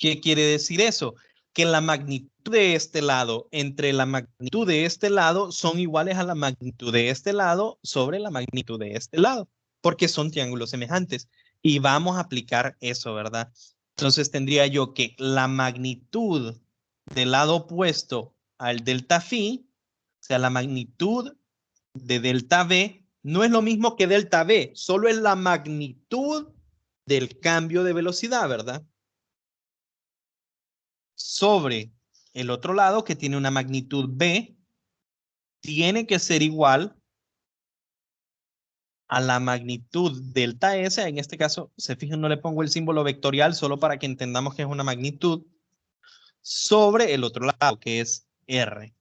¿Qué quiere decir eso? Que la magnitud de este lado entre la magnitud de este lado son iguales a la magnitud de este lado sobre la magnitud de este lado, porque son triángulos semejantes. Y vamos a aplicar eso, ¿verdad? Entonces tendría yo que la magnitud del lado opuesto al delta phi, o sea, la magnitud de delta v, no es lo mismo que delta v, solo es la magnitud del cambio de velocidad, ¿verdad? Sobre el otro lado que tiene una magnitud b, tiene que ser igual a la magnitud delta S. En este caso, se fijan, no le pongo el símbolo vectorial solo para que entendamos que es una magnitud sobre el otro lado, que es R.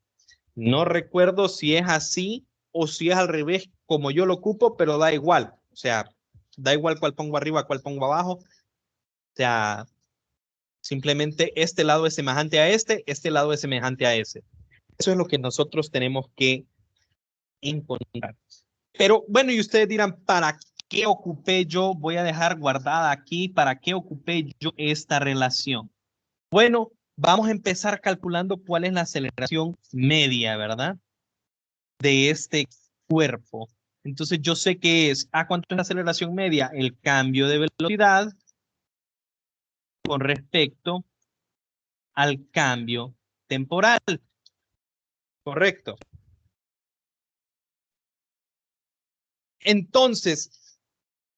No recuerdo si es así o si es al revés como yo lo ocupo, pero da igual. O sea, da igual cuál pongo arriba, cuál pongo abajo. O sea, simplemente este lado es semejante a este lado es semejante a ese. Eso es lo que nosotros tenemos que encontrar. Pero bueno, y ustedes dirán, ¿para qué ocupé yo? Voy a dejar guardada aquí, ¿para qué ocupé yo esta relación? Bueno, vamos a empezar calculando cuál es la aceleración media, ¿verdad? De este cuerpo. Entonces yo sé que es, ¿cuánto es la aceleración media? El cambio de velocidad con respecto al cambio temporal. Correcto. Entonces,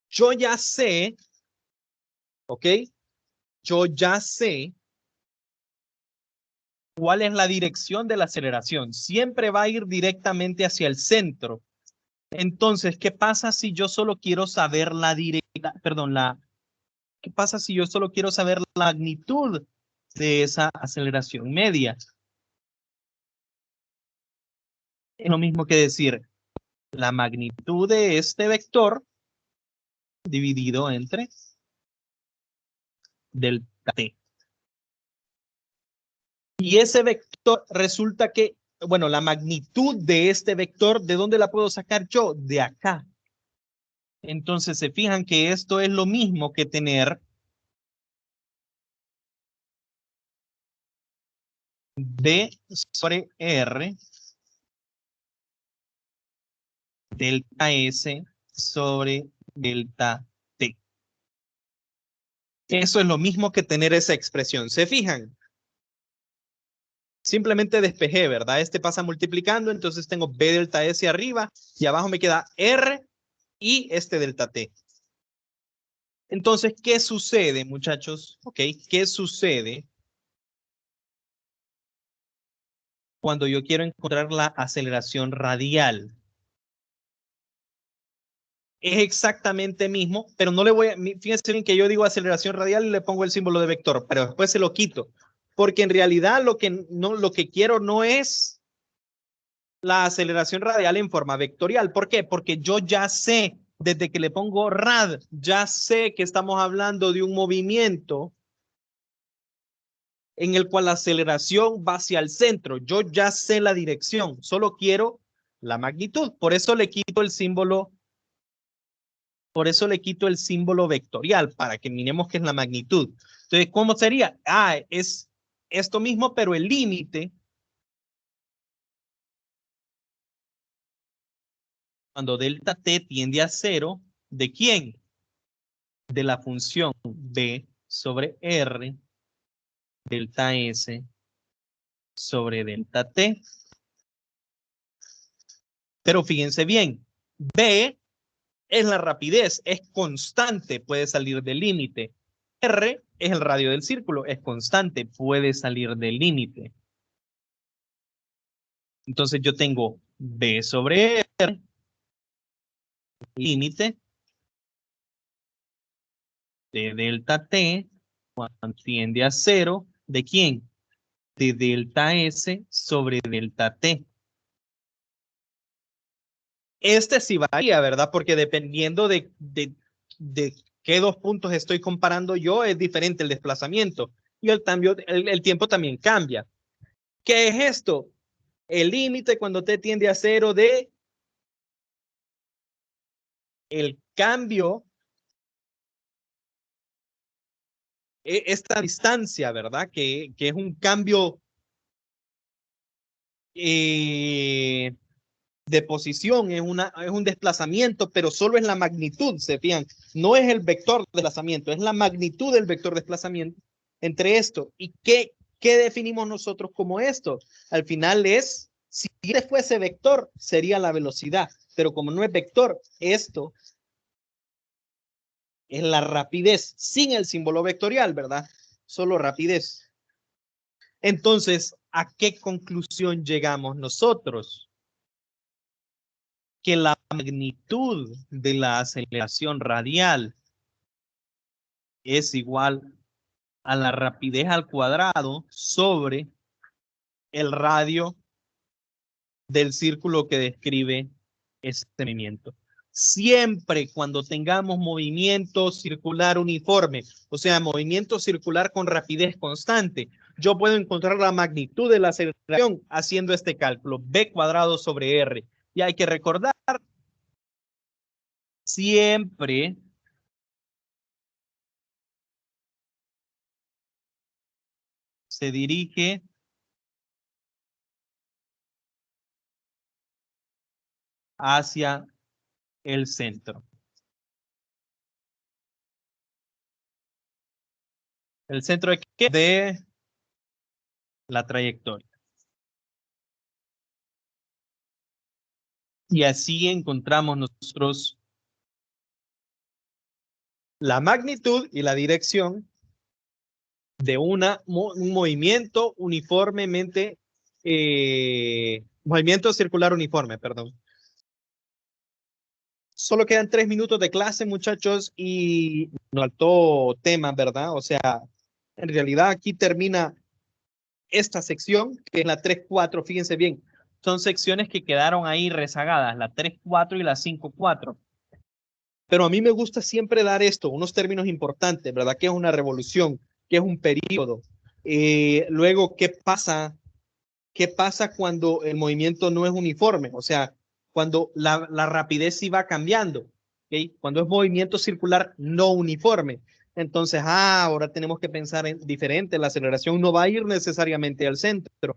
yo ya sé, ¿ok? Yo ya sé cuál es la dirección de la aceleración. Siempre va a ir directamente hacia el centro. Entonces, ¿qué pasa si yo solo quiero saber ¿qué pasa si yo solo quiero saber la magnitud de esa aceleración media? Es lo mismo que decir la magnitud de este vector dividido entre delta t. Y ese vector resulta que, bueno, la magnitud de este vector, ¿de dónde la puedo sacar yo? De acá. Entonces se fijan que esto es lo mismo que tener d sobre r delta s sobre delta t. Eso es lo mismo que tener esa expresión. ¿Se fijan? Simplemente despejé, ¿verdad? Este pasa multiplicando, entonces tengo b delta s arriba y abajo me queda r y este delta t. Entonces, ¿qué sucede, muchachos? Ok, ¿qué sucede cuando yo quiero encontrar la aceleración radial? Es exactamente mismo, pero no le voy a, fíjense bien que yo digo aceleración radial y le pongo el símbolo de vector, pero después se lo quito, porque en realidad lo que quiero no es la aceleración radial en forma vectorial. ¿Por qué? Porque yo ya sé, desde que le pongo rad, ya sé que estamos hablando de un movimiento en el cual la aceleración va hacia el centro. Yo ya sé la dirección, solo quiero la magnitud. Por eso le quito el símbolo vectorial, para que miremos qué es la magnitud. Entonces, ¿cómo sería? Es esto mismo, pero el límite, cuando delta t tiende a 0, ¿de quién? De la función b sobre r delta s sobre delta t. Pero fíjense bien, b es la rapidez, es constante, puede salir del límite. R es el radio del círculo, es constante, puede salir del límite. Entonces yo tengo b sobre r, límite de delta t, cuando tiende a 0, ¿de quién? De delta s sobre delta t. Este sí varía, ¿verdad? Porque dependiendo de qué dos puntos estoy comparando yo, es diferente el desplazamiento. Y el tiempo también cambia. ¿Qué es esto? El límite cuando t tiende a 0 de el cambio esta distancia, ¿verdad? Que es un cambio de posición, es un desplazamiento, pero solo es la magnitud, se fijan, no es el vector de desplazamiento, es la magnitud del vector de desplazamiento entre esto. ¿Y qué definimos nosotros como esto? Al final es, si fuese vector, sería la velocidad, pero como no es vector, esto es la rapidez, sin el símbolo vectorial, ¿verdad? Solo rapidez. Entonces, ¿a qué conclusión llegamos nosotros? Que la magnitud de la aceleración radial es igual a la rapidez al cuadrado sobre el radio del círculo que describe este movimiento. Siempre cuando tengamos movimiento circular uniforme, o sea, movimiento circular con rapidez constante, yo puedo encontrar la magnitud de la aceleración haciendo este cálculo, b cuadrado sobre r. Y hay que recordar, siempre se dirige hacia el centro. ¿El centro de qué? De la trayectoria. Y así encontramos nosotros la magnitud y la dirección de un movimiento uniformemente, movimiento circular uniforme, perdón. Solo quedan 3 minutos de clase, muchachos, y nos faltó tema, ¿verdad? O sea, en realidad aquí termina esta sección, que es la 3-4, fíjense bien, son secciones que quedaron ahí rezagadas, la 3-4 y la 5-4. Pero a mí me gusta siempre dar esto, unos términos importantes, ¿verdad? ¿Qué es una revolución? ¿Qué es un periodo? Luego, ¿qué pasa? ¿Qué pasa cuando el movimiento no es uniforme? O sea, cuando la rapidez sí va cambiando, ¿okay? Cuando es movimiento circular no uniforme. Entonces, ahora tenemos que pensar en diferente. La aceleración no va a ir necesariamente al centro.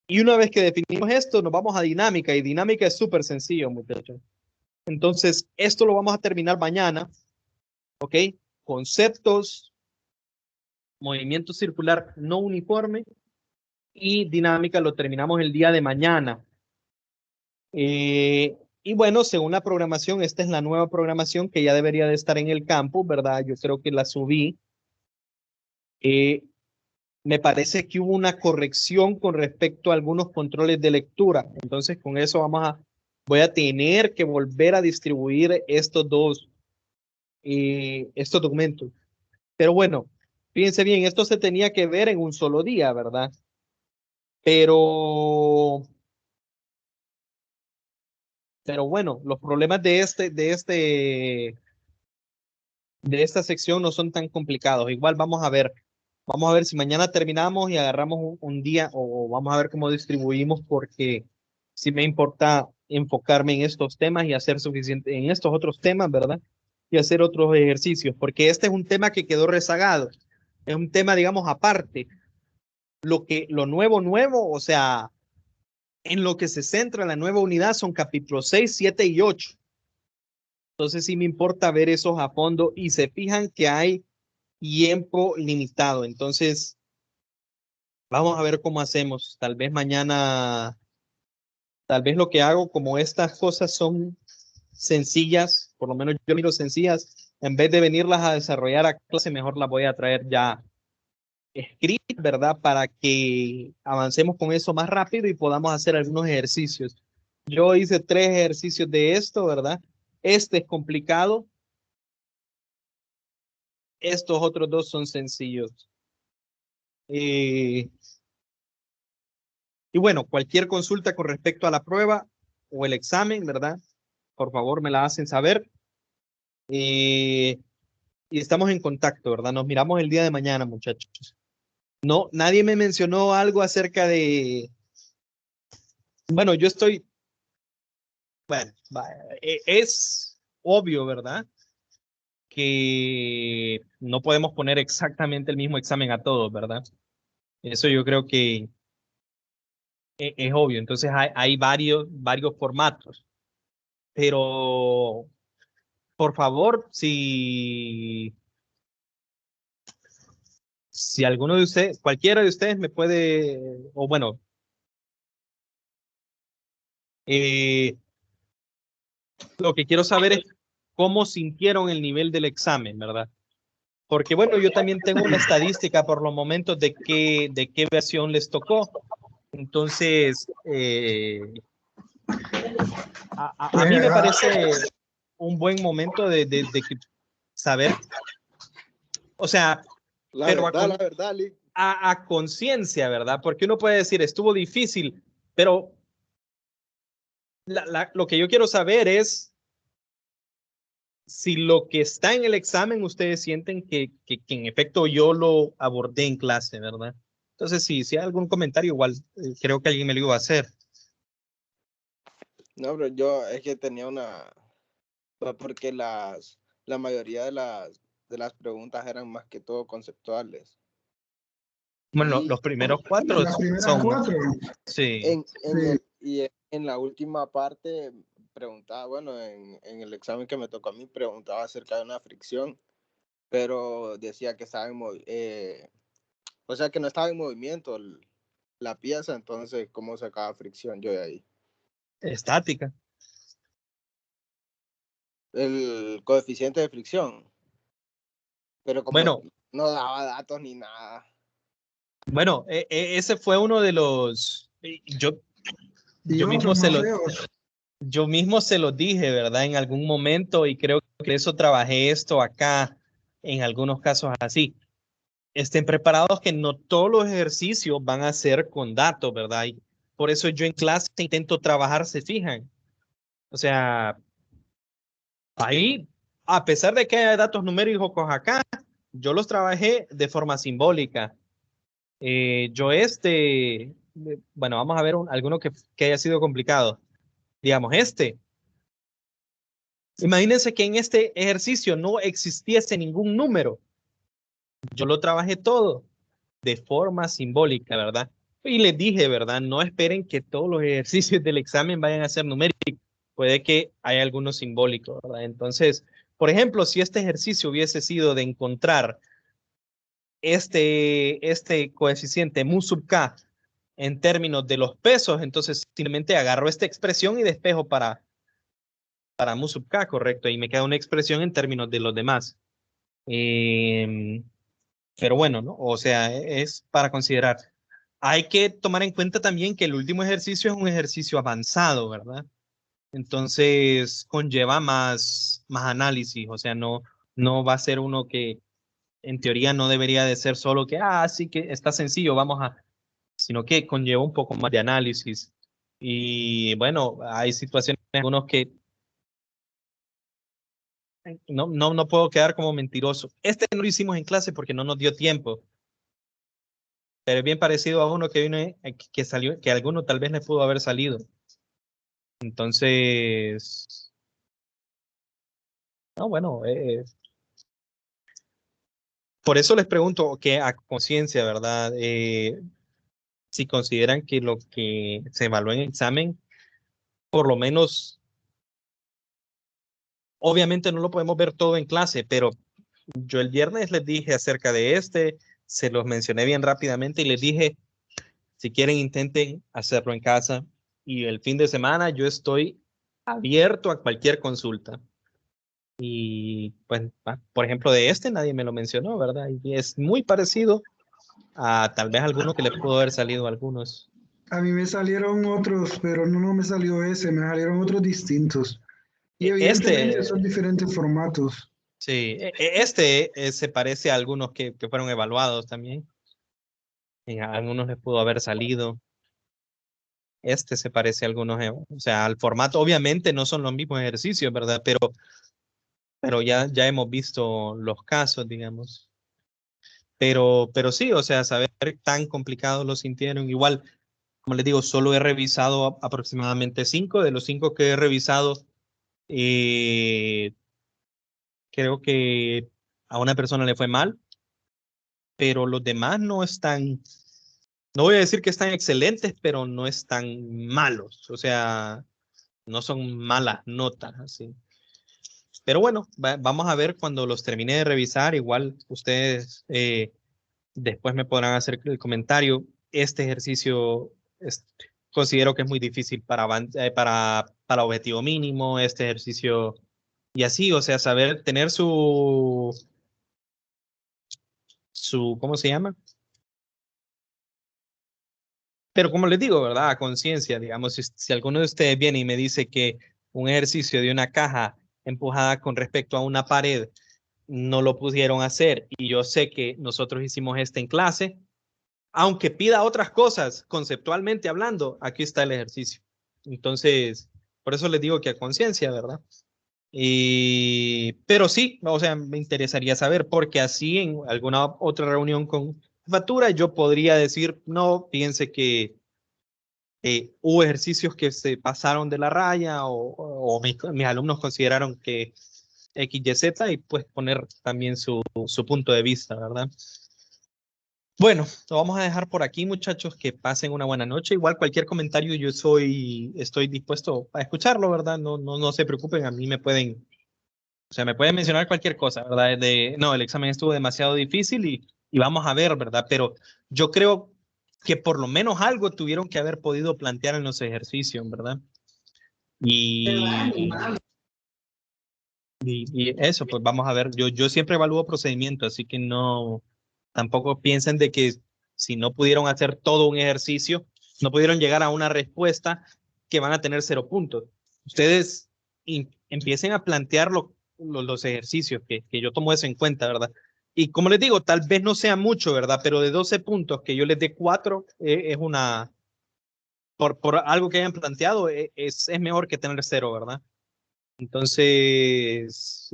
Y una vez que definimos esto, nos vamos a dinámica. Y dinámica es súper sencillo, muchachos. Entonces, esto lo vamos a terminar mañana. ¿Ok? Conceptos, movimiento circular no uniforme y dinámica lo terminamos el día de mañana. Y bueno, según la programación, esta es la nueva programación que ya debería de estar en el campus, ¿verdad? Yo creo que la subí. Me parece que hubo una corrección con respecto a algunos controles de lectura. Entonces, con eso voy a tener que volver a distribuir estos documentos. Pero bueno, fíjense bien, esto se tenía que ver en un solo día, ¿verdad? Pero bueno, los problemas de esta sección no son tan complicados. Igual vamos a ver si mañana terminamos y agarramos un día o vamos a ver cómo distribuimos, porque sí me importa enfocarme en estos temas y hacer suficiente en estos otros temas, ¿verdad? Y hacer otros ejercicios, porque este es un tema que quedó rezagado. Es un tema, digamos, aparte. Lo nuevo, o sea, en lo que se centra la nueva unidad son capítulos 6, 7 y 8. Entonces sí me importa ver esos a fondo y se fijan que hay tiempo limitado. Entonces, vamos a ver cómo hacemos. Tal vez mañana, tal vez lo que hago, como estas cosas son sencillas, por lo menos yo miro sencillas, en vez de venirlas a desarrollar a clase, mejor las voy a traer ya escritas, ¿verdad? Para que avancemos con eso más rápido y podamos hacer algunos ejercicios. Yo hice 3 ejercicios de esto, ¿verdad? Este es complicado. Estos otros 2 son sencillos. Y bueno, cualquier consulta con respecto a la prueba o el examen, ¿verdad? Por favor, me la hacen saber. Y estamos en contacto, ¿verdad? Nos miramos el día de mañana, muchachos. No, nadie me mencionó algo acerca de... Bueno, yo estoy... Bueno, es obvio, ¿verdad? que no podemos poner exactamente el mismo examen a todos, ¿verdad? Eso yo creo que es obvio. Entonces hay varios formatos. Pero, por favor, si alguno de ustedes, cualquiera de ustedes me puede, o bueno, lo que quiero saber es cómo sintieron el nivel del examen, ¿verdad? Porque bueno, yo también tengo una estadística por los momentos de qué versión les tocó. Entonces, a mí me parece un buen momento de saber, o sea, pero La verdad, Lee. a conciencia, ¿verdad? Porque uno puede decir, estuvo difícil, pero lo que yo quiero saber es si lo que está en el examen ustedes sienten que en efecto yo lo abordé en clase, ¿verdad? Entonces, si hay algún comentario, igual creo que alguien me lo iba a hacer. No, pero yo es que tenía porque la mayoría de las preguntas eran más que todo conceptuales. Bueno, los primeros 4 Las primeras son, 4. sí. En la última parte preguntaba, bueno, en el examen que me tocó a mí, preguntaba acerca de una fricción, pero decía que estaba o sea, que no estaba en movimiento la pieza, entonces, ¿cómo sacaba fricción yo de ahí? Estática. El coeficiente de fricción, pero como Bueno, no daba datos ni nada. bueno, ese fue uno de los, yo mismo yo mismo se lo dije, ¿verdad? En algún momento y creo que eso trabajé esto acá en algunos casos así. Estén preparados que no todos los ejercicios van a ser con datos, ¿verdad? Y por eso yo en clase intento trabajar, se fijan. O sea, ahí, a pesar de que haya datos numéricos acá, yo los trabajé de forma simbólica. Bueno, vamos a ver alguno que haya sido complicado. Digamos, imagínense que en este ejercicio no existiese ningún número. Yo lo trabajé todo de forma simbólica, ¿verdad? Y les dije, ¿verdad? No esperen que todos los ejercicios del examen vayan a ser numéricos. Puede que haya algunos simbólicos, ¿verdad? Entonces, por ejemplo, si este ejercicio hubiese sido de encontrar este coeficiente mu sub k en términos de los pesos, entonces simplemente agarro esta expresión y despejo para mu sub k, correcto, y me queda una expresión en términos de los demás. Pero bueno, ¿no? O sea, es para considerar. Hay que tomar en cuenta también que el último ejercicio es un ejercicio avanzado, ¿verdad? Entonces conlleva más análisis, o sea, no va a ser uno que en teoría no debería de ser solo que, sí que está sencillo, sino que conlleva un poco más de análisis. Y bueno, hay situaciones, algunos que no puedo quedar como mentiroso. Este no lo hicimos en clase porque no nos dio tiempo, pero es bien parecido a uno que vino, que salió, que a alguno tal vez le pudo haber salido. Entonces, no, bueno, por eso les pregunto que a conciencia, ¿verdad? Si consideran que lo que se evaluó en examen, por lo menos, obviamente no lo podemos ver todo en clase, pero yo el viernes les dije acerca de se los mencioné bien rápidamente y les dije, si quieren intenten hacerlo en casa y el fin de semana yo estoy abierto a cualquier consulta. Y pues, por ejemplo, de nadie me lo mencionó, ¿verdad? Y es muy parecido a tal vez alguno que le pudo haber salido a algunos. A mí me salieron otros, pero no me salió ese, me salieron otros distintos. Y evidentemente son diferentes formatos. Sí, se parece a algunos que fueron evaluados también. A algunos les pudo haber salido. Se parece a algunos, o sea, al formato. Obviamente no son los mismos ejercicios, ¿verdad? Pero ya hemos visto los casos, digamos. Pero sí, o sea, saber tan complicados lo sintieron. Igual, como les digo, solo he revisado aproximadamente 5. De los 5 que he revisado, creo que a una persona le fue mal, pero los demás no están, no voy a decir que están excelentes, pero no están malos, o sea, no son malas notas, así. Pero bueno, vamos a ver cuando los termine de revisar, igual ustedes después me podrán hacer el comentario. Este ejercicio considero que es muy difícil para objetivo mínimo, este ejercicio y así, o sea, saber tener ¿cómo se llama? Pero como les digo, ¿verdad? A conciencia, digamos, si alguno de ustedes viene y me dice que un ejercicio de una caja empujada con respecto a una pared no lo pudieron hacer y yo sé que nosotros hicimos en clase, aunque pida otras cosas, conceptualmente hablando, aquí está el ejercicio. Entonces, por eso les digo que a conciencia, ¿verdad? Pero sí, o sea, me interesaría saber, porque así en alguna otra reunión con factura yo podría decir, no, fíjense que hubo ejercicios que se pasaron de la raya o mis alumnos consideraron que X, Y, Z y pues poner también su punto de vista, ¿verdad? Bueno, lo vamos a dejar por aquí, muchachos, que pasen una buena noche. Igual cualquier comentario estoy dispuesto a escucharlo, ¿verdad? No se preocupen, a mí me pueden, o sea, me pueden mencionar cualquier cosa, ¿verdad? No, el examen estuvo demasiado difícil y vamos a ver, ¿verdad? Pero yo creo que por lo menos algo tuvieron que haber podido plantear en los ejercicios, ¿verdad? Y eso, pues vamos a ver. Yo siempre evalúo procedimiento, así que no, tampoco piensen de que si no pudieron hacer todo un ejercicio, no pudieron llegar a una respuesta que van a tener 0 puntos. Ustedes empiecen a plantear los ejercicios, que yo tomo eso en cuenta, ¿verdad? Y como les digo, tal vez no sea mucho, ¿verdad? Pero de 12 puntos que yo les dé 4 es una, por algo que hayan planteado, es mejor que tener 0, ¿verdad? Entonces,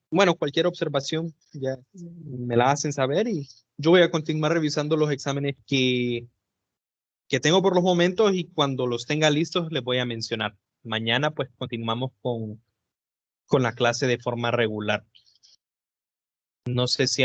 bueno, cualquier observación ya me la hacen saber y yo voy a continuar revisando los exámenes que tengo por los momentos y cuando los tenga listos les voy a mencionar. Mañana pues continuamos con la clase de forma regular. No sé si